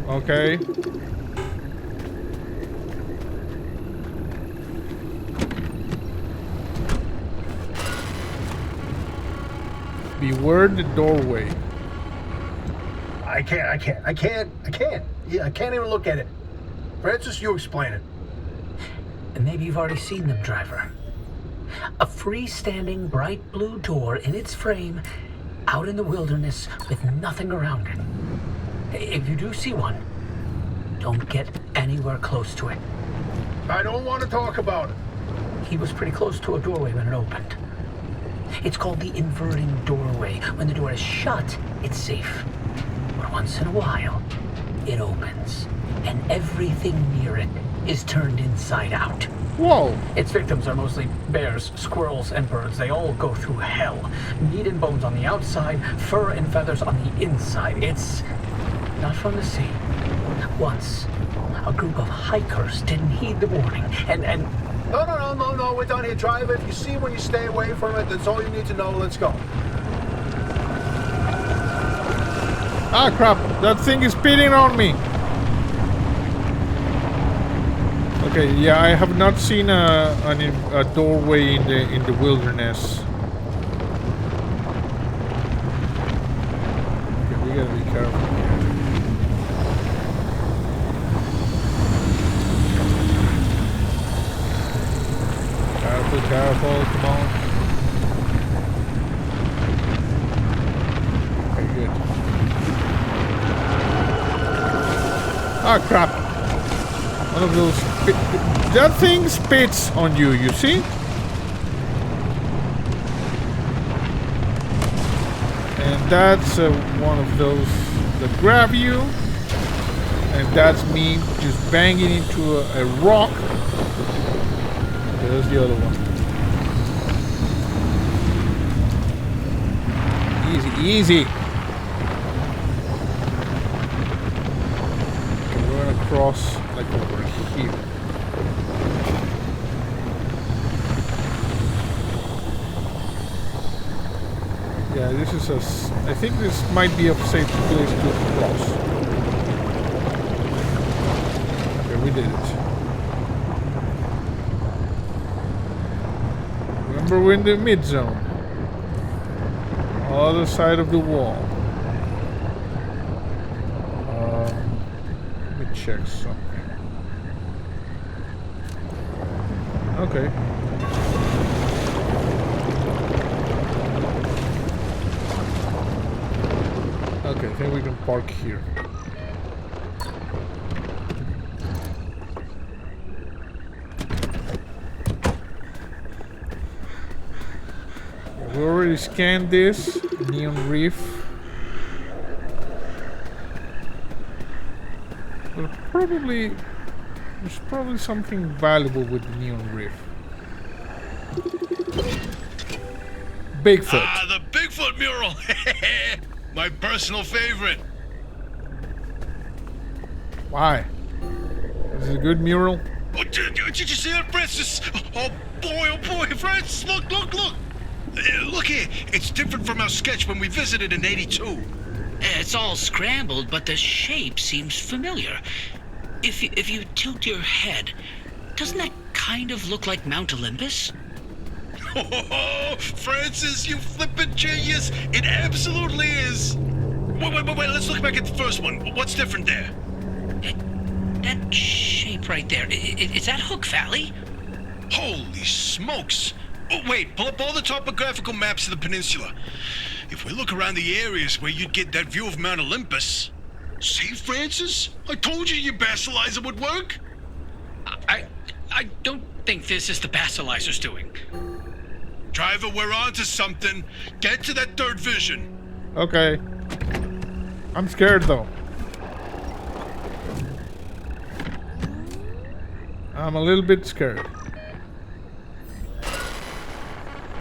Okay. Beware the doorway. I can't. Yeah, I can't even look at it. Francis, you explain it. And maybe you've already seen them, driver. A freestanding bright blue door in its frame, out in the wilderness with nothing around it. If you do see one, don't get anywhere close to it. I don't want to talk about it. He was pretty close to a doorway when it opened. It's called the inverting doorway. When the door is shut, it's safe. But once in a while, it opens, and everything near it is turned inside out. Whoa! Its victims are mostly bears, squirrels, and birds. They all go through hell. Meat and bones on the outside, fur and feathers on the inside. It's not fun to see. Once, a group of hikers didn't heed the warning, and No, we're done here, driver. If you see one, you stay away from it. That's all you need to know. Let's go. Ah, crap! That thing is speeding on me! Okay, yeah, I have not seen a doorway in the wilderness. Okay, we gotta be careful here. Careful, come on. Okay, good. Ah, crap. One of those... That thing spits on you, you see? And that's one of those that grab you. And that's me just banging into a rock. There's the other one. Easy. Okay, we're gonna cross like over here. Yeah, this is I think this might be a safe place to cross. Okay, we did it. Remember, we're in the mid zone. Other side of the wall. Let me check something. Okay. Okay, I think we can park here. We already scanned this neon reef. But there's probably something valuable with the neon reef. Bigfoot. Ah, the Bigfoot mural. My personal favorite. Why? Is it a good mural? Oh, did you see that, Francis? Oh boy, Francis, look. Look here, it's different from our sketch when we visited in '82. It's all scrambled, but the shape seems familiar. If you tilt your head, doesn't that kind of look like Mount Olympus? Oh, Francis, you flippin' genius! It absolutely is! Wait, let's look back at the first one. What's different there? That shape right there, is that Hook Valley? Holy smokes! Oh, wait, pull up all the topographical maps of the peninsula. If we look around the areas where you'd get that view of Mount Olympus... See, Francis? I told you your basilizer would work! I don't think this is the Basilisers doing. Driver, we're on to something. Get to that third vision. Okay. I'm scared though. I'm a little bit scared.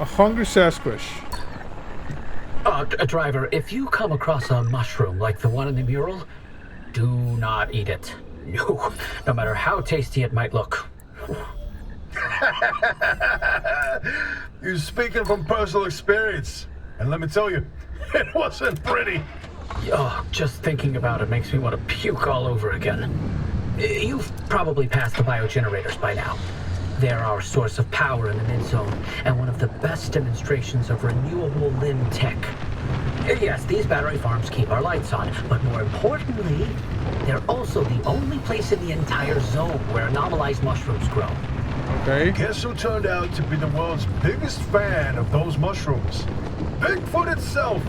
A hungry Sasquatch. Driver, if you come across a mushroom like the one in the mural, do not eat it. No matter how tasty it might look. You're speaking from personal experience. And let me tell you, it wasn't pretty. Oh, just thinking about it makes me want to puke all over again. You've probably passed the biogenerators by now. They're our source of power in the mid-zone, and one of the best demonstrations of renewable limb tech. Yes, these battery farms keep our lights on, but more importantly, they're also the only place in the entire zone where anomalized mushrooms grow. Okay. Guess who turned out to be the world's biggest fan of those mushrooms? Bigfoot itself!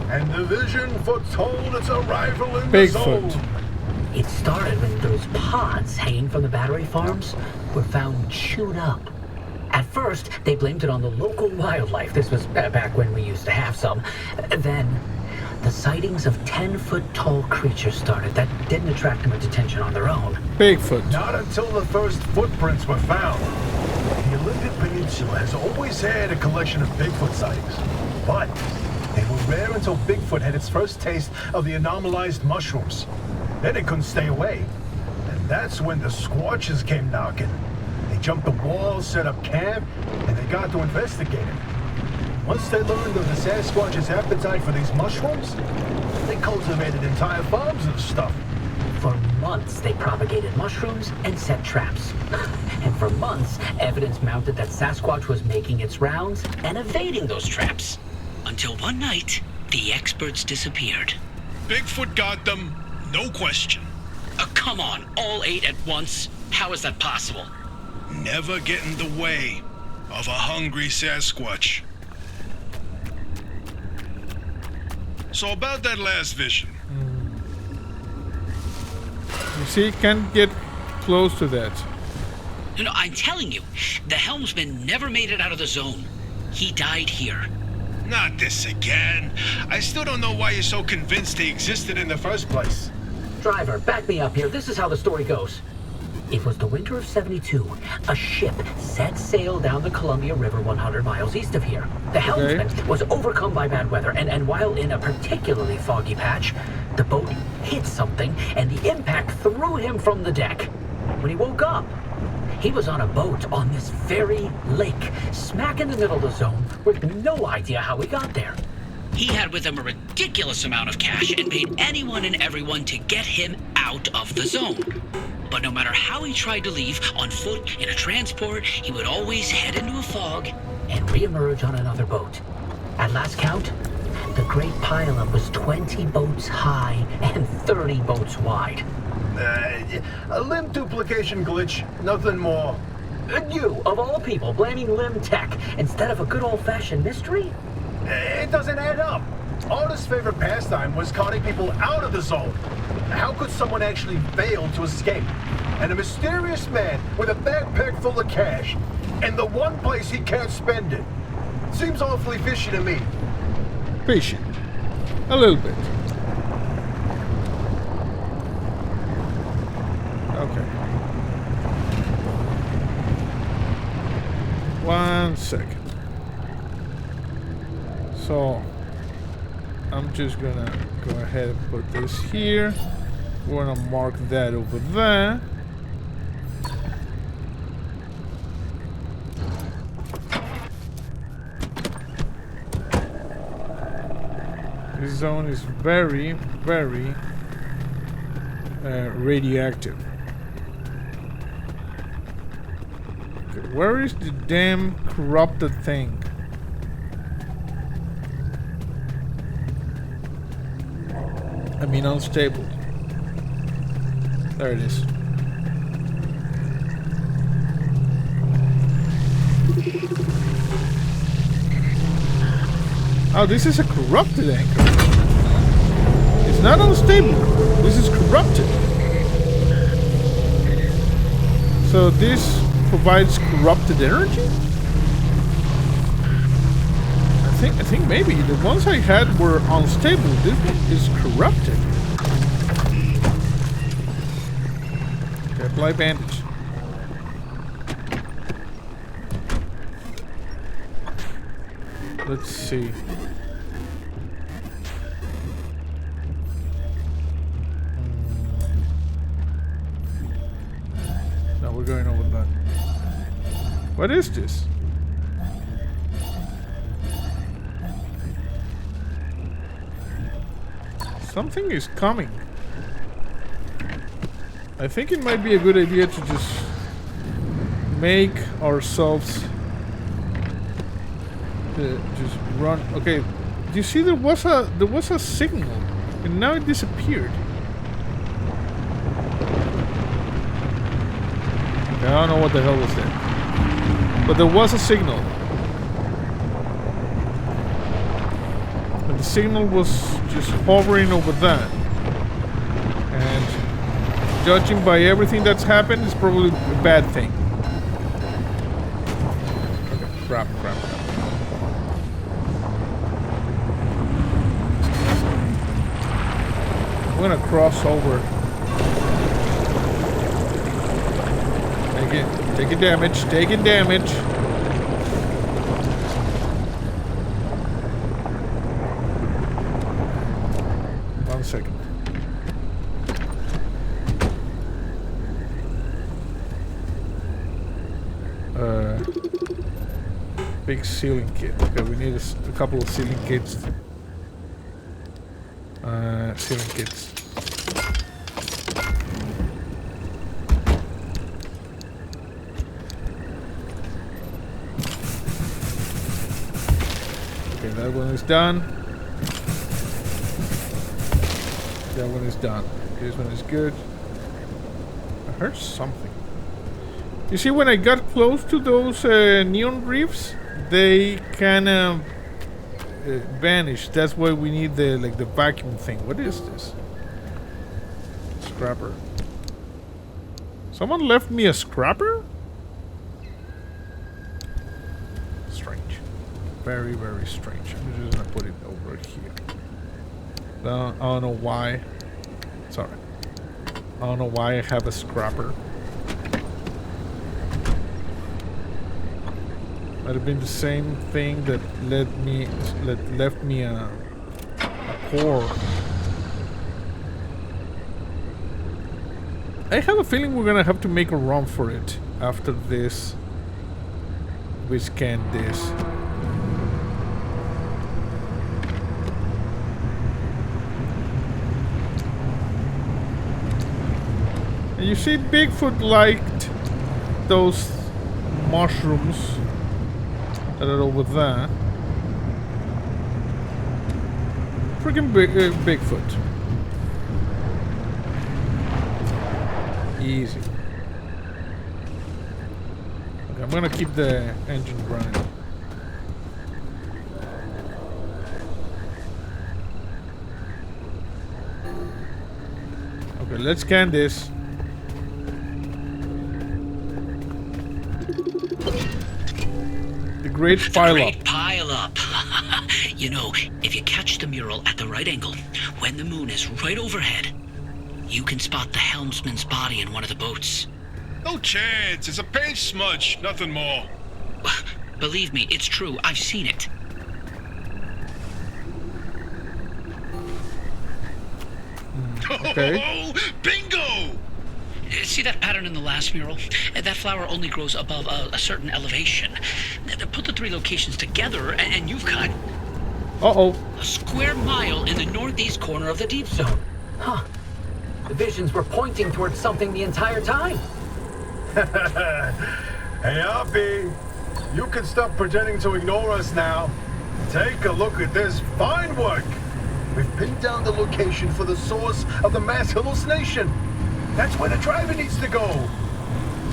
And the vision foretold its arrival in the zone. Bigfoot. It started when those pods hanging from the battery farms were found chewed up. At first, they blamed it on the local wildlife. This was back when we used to have some. Then, the sightings of 10-foot-tall creatures started that didn't attract much attention on their own. Bigfoot. Not until the first footprints were found. The Olympic Peninsula has always had a collection of Bigfoot sightings, but they were rare until Bigfoot had its first taste of the anomalized mushrooms. Then it couldn't stay away, and that's when the Squatches came knocking. They jumped the walls, set up camp, and they got to investigate it. Once they learned of the Sasquatch's appetite for these mushrooms, they cultivated entire farms of the stuff. For months, they propagated mushrooms and set traps. And for months, evidence mounted that Sasquatch was making its rounds and evading those traps. Until one night, the experts disappeared. Bigfoot got them, no question. Come on, all 8 at once? How is that possible? Never get in the way of a hungry Sasquatch. So about that last vision. You see, can't get close to that. No, I'm telling you, the helmsman never made it out of the zone. He died here. Not this again. I still don't know why you're so convinced they existed in the first place. Driver, back me up here. This is how the story goes. It was the winter of 72. A ship set sail down the Columbia River 100 miles east of here. The helmsman was overcome by bad weather, and while in a particularly foggy patch, the boat hit something, and the impact threw him from the deck. When he woke up, he was on a boat on this very lake, smack in the middle of the zone, with no idea how he got there. He had with him a ridiculous amount of cash and paid anyone and everyone to get him out of the zone. But no matter how he tried to leave, on foot, in a transport, he would always head into a fog and reemerge on another boat. At last count, the great pileup was 20 boats high and 30 boats wide. A limb duplication glitch, nothing more. And you, of all people, blaming limb tech instead of a good old-fashioned mystery? It doesn't add up. Artist's favorite pastime was carting people out of the zone. How could someone actually fail to escape? And a mysterious man with a backpack full of cash, and the one place he can't spend it. Seems awfully fishy to me. Fishy. A little bit. Okay. 1 second. So I'm just gonna go ahead and put this here. We're gonna mark that over there. This zone is very, very radioactive. Okay, where is the damn corrupted thing? I mean, unstable. There it is. Oh, this is a corrupted anchor. It's not unstable. This is corrupted. So this provides corrupted energy? I think maybe the ones I had were unstable. This one is corrupted. Okay, apply bandage. Let's see. No, we're going over that. What is this? Something is coming. I think it might be a good idea to just make ourselves just run. Okay, you see there was a signal and now it disappeared. Okay, I don't know what the hell was that, but there was a signal. And the signal was just hovering over that. And judging by everything that's happened, it's probably a bad thing. Okay, crap. I'm gonna cross over. Taking damage. 1 second. Big sealing kit. Okay, we need a couple of sealing kits. Sealing kits. Okay, that one is done. That one is done. This one is good. I heard something. You see, when I got close to those neon reefs, they kind of vanish. That's why we need the vacuum thing. What is this? Scrapper. Someone left me a scrapper? Strange. Very, very strange. I'm just gonna put it over here. I don't know why. Sorry. I don't know why I have a scrapper. Might have been the same thing that left me a core. I have a feeling we're gonna have to make a run for it after this. We scan this. And you see, Bigfoot liked those mushrooms that are over there. Freaking Bigfoot. Easy. Okay, I'm gonna keep the engine running. Okay, let's scan this. Great pile up. You know, if you catch the mural at the right angle, when the moon is right overhead, you can spot the helmsman's body in one of the boats. No chance. It's a paint smudge. Nothing more. Believe me, it's true. I've seen it. Okay. Oh, bingo! See that pattern in the last mural? That flower only grows above a certain elevation. Put the three locations together and you've got... Uh-oh. A square mile in the northeast corner of the deep zone. Huh. The visions were pointing towards something the entire time. Hey, Uppy, you can stop pretending to ignore us now. Take a look at this fine work. We've pinned down the location for the source of the mass hallucination. That's where the driver needs to go.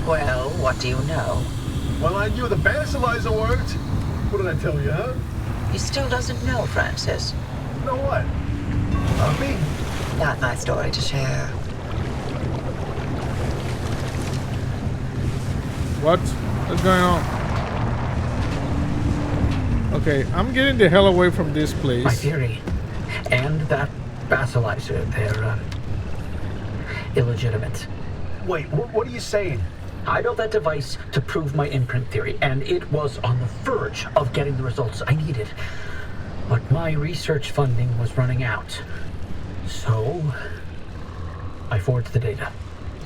Well, what do you know? Well, I knew the basilizer worked. What did I tell you, huh? He still doesn't know, Francis. Know what? Uppy? Not my story to share. What's going on? Okay, I'm getting the hell away from this place. My theory and that basilizer, they're illegitimate. Wait, what are you saying? I built that device to prove my imprint theory, and it was on the verge of getting the results I needed. But my research funding was running out. So I forged the data.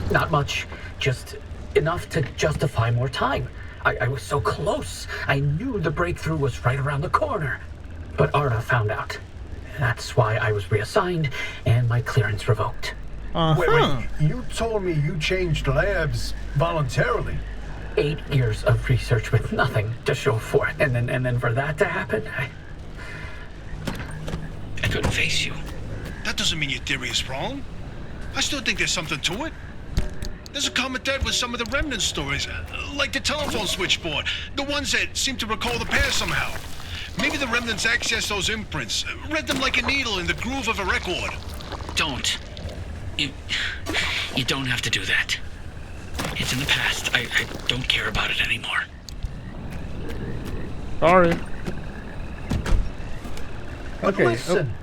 Not much, just enough to justify more time. I was so close. I knew the breakthrough was right around the corner. But Arda found out. That's why I was reassigned and my clearance revoked. Uh-huh. Wait, you told me you changed labs voluntarily. 8 years of research with nothing to show for it. And then for that to happen, I couldn't face you. That doesn't mean your theory is wrong. I still think there's something to it. There's a common thread with some of the remnant stories, like the telephone switchboard, the ones that seem to recall the past somehow. Maybe the remnants accessed those imprints, read them like a needle in the groove of a record. Don't. You don't have to do that. It's in the past. I don't care about it anymore. Sorry. But Okay. listen,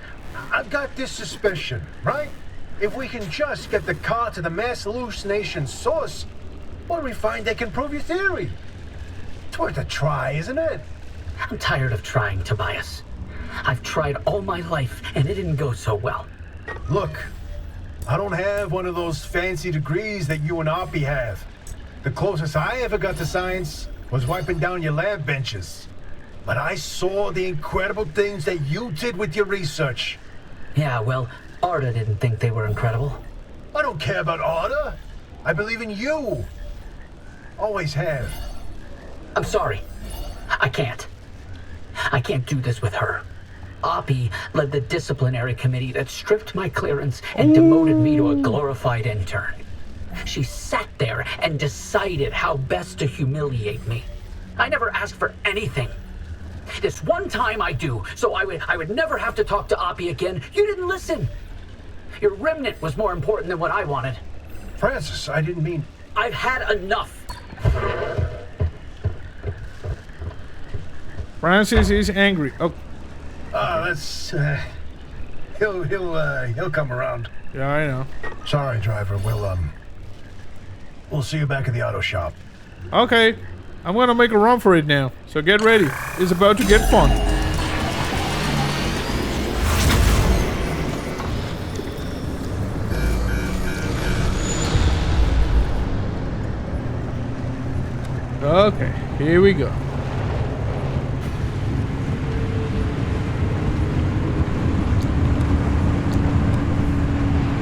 I've got this suspicion, right? If we can just get the car to the mass hallucination source, what do we find that can prove your theory? It's worth a try, isn't it? I'm tired of trying, Tobias. I've tried all my life, and it didn't go so well. Look, I don't have one of those fancy degrees that you and Oppie have. The closest I ever got to science was wiping down your lab benches. But I saw the incredible things that you did with your research. Yeah, well, Arda didn't think they were incredible. I don't care about Arda. I believe in you. Always have. I'm sorry. I can't. I can't do this with her. Oppie led the disciplinary committee that stripped my clearance and demoted me to a glorified intern. She sat there and decided how best to humiliate me. I never asked for anything. This one time I do, so I would never have to talk to Oppie again. You didn't listen. Your remnant was more important than what I wanted. Francis, I didn't mean... I've had enough. Francis is angry. Oh, that's... He'll come around. yeah, I know. Sorry, driver. We'll see you back at the auto shop. Okay, I'm gonna make a run for it now. So get ready. It's about to get fun. Okay, here we go.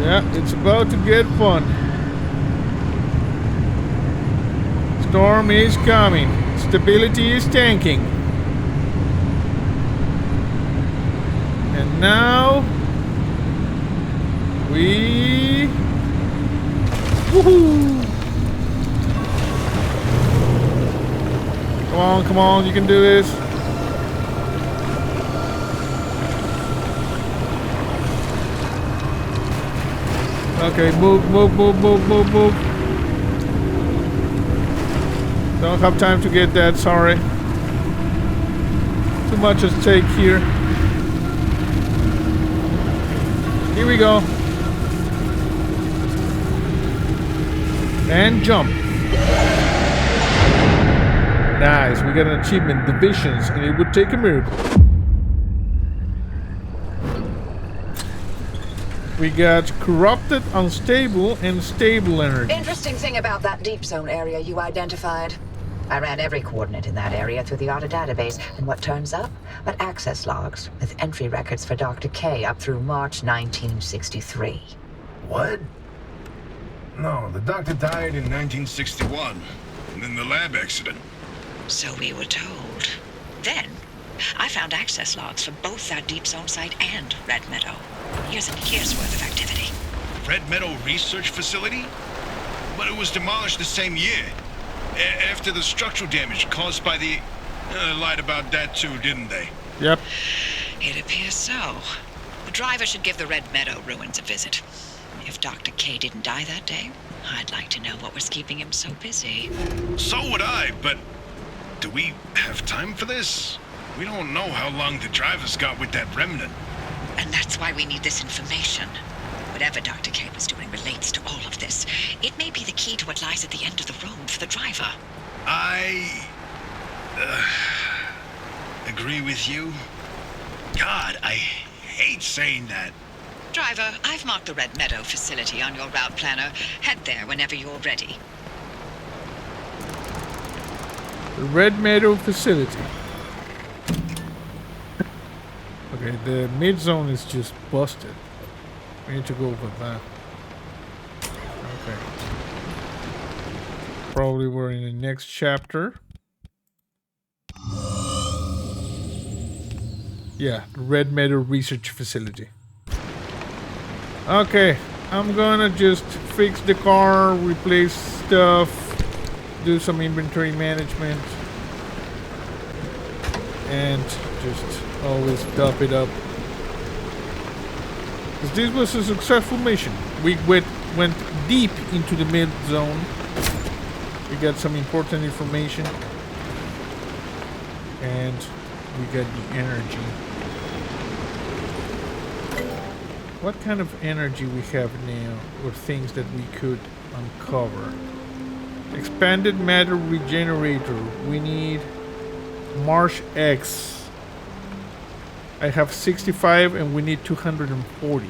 Yeah, it's about to get fun. Storm is coming. Stability is tanking. And now we... Woohoo! Come on, you can do this. Okay, move. Don't have time to get that, sorry. Too much at stake here. Here we go. And jump. Nice, we got an achievement, Divisions, and it would take a miracle. We got corrupted, unstable, and stable energy. Interesting thing about that deep zone area you identified. I ran every coordinate in that area through the auto database, and what turns up? But access logs with entry records for Dr. K up through March 1963. What? No, the doctor died in 1961. and then the lab accident. So we were told. Then, I found access logs for both that Deep Zone site and Red Meadow. Years and years worth of activity. Red Meadow Research Facility? But it was demolished the same year. After the structural damage caused by the... lied about that too, didn't they? Yep. It appears so. The driver should give the Red Meadow ruins a visit. If Dr. K didn't die that day, I'd like to know what was keeping him so busy. So would I, but... do we have time for this? We don't know how long the driver's got with that remnant. And that's why we need this information. Whatever Dr. K was doing relates to all of this. It may be the key to what lies at the end of the road for the driver. I... agree with you. God, I hate saying that. Driver, I've marked the Red Meadow facility on your route planner. Head there whenever you're ready. The Red Meadow facility. Okay, the mid zone is just busted. We need to go over that. Okay. Probably we're in the next chapter. Yeah, the Red Meadow Research Facility. Okay, I'm gonna just fix the car, replace stuff, do some inventory management, and just always top it up. Because this was a successful mission. We went deep into the mid zone. We got some important information. And we got the energy. What kind of energy we have now, or things that we could uncover? Expanded matter regenerator. We need Marsh X. I have 65 and we need 240.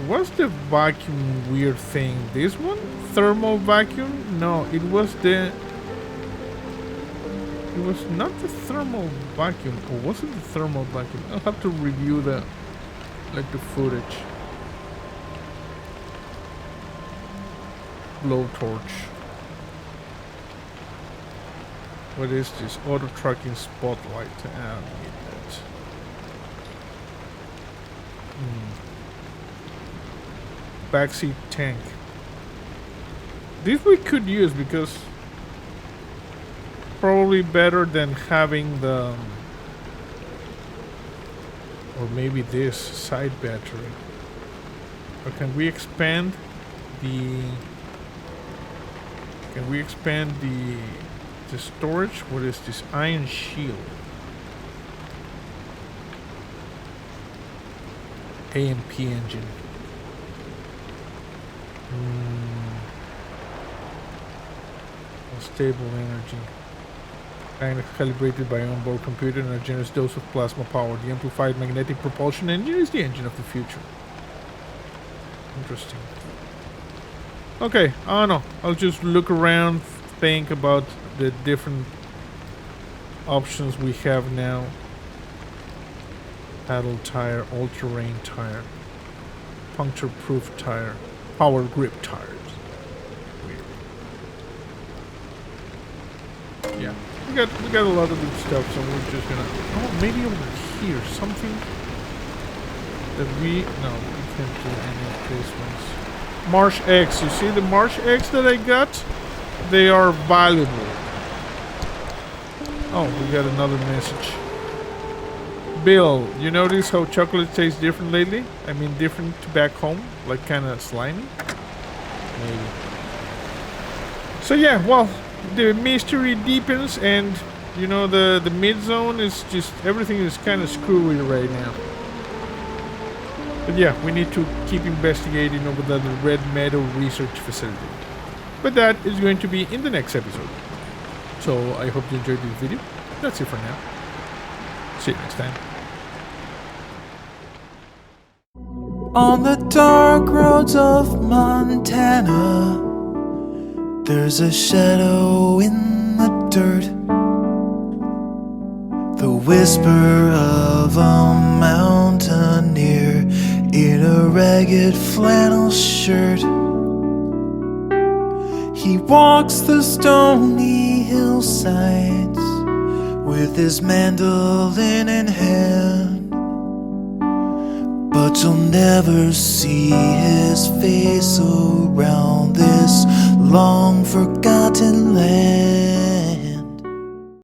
What's the vacuum weird thing? This one? Thermal vacuum? No, it was the... It was not the thermal vacuum. Or was it the thermal vacuum? I'll have to review the footage. Blowtorch. What is this? Auto tracking spotlight. I don't need that. Backseat tank. This we could use because probably better than having the, or maybe this side battery. Or can we expand the? Can we expand the storage? What is this? Iron shield. AMP engine. Stable energy. And calibrated by onboard computer and a generous dose of plasma power. The amplified magnetic propulsion engine is the engine of the future. Interesting. Okay, I don't know. I'll just look around, think about the different options we have now. Paddle tire, all-terrain tire, puncture-proof tire, power grip tires. Weird. Yeah, we got a lot of good stuff, so we're just gonna. Oh, maybe over here something that we can't do any of these ones. Marsh X. You see the Marsh X that I got? They are valuable. Oh, we got another message. Bill, you notice how chocolate tastes different lately? I mean different to back home? Like kind of slimy? Maybe. So yeah, well, the mystery deepens and, you know, the mid-zone is just, everything is kind of screwy right now. But yeah, we need to keep investigating over the Red Meadow Research Facility. But that is going to be in the next episode. So I hope you enjoyed this video. That's it for now. See you next time. On the dark roads of Montana, there's a shadow in the dirt. The whisper of a mountaineer in a ragged flannel shirt. walks the stony hillsides with his mandolin in hand, but you'll never see his face around this long forgotten land.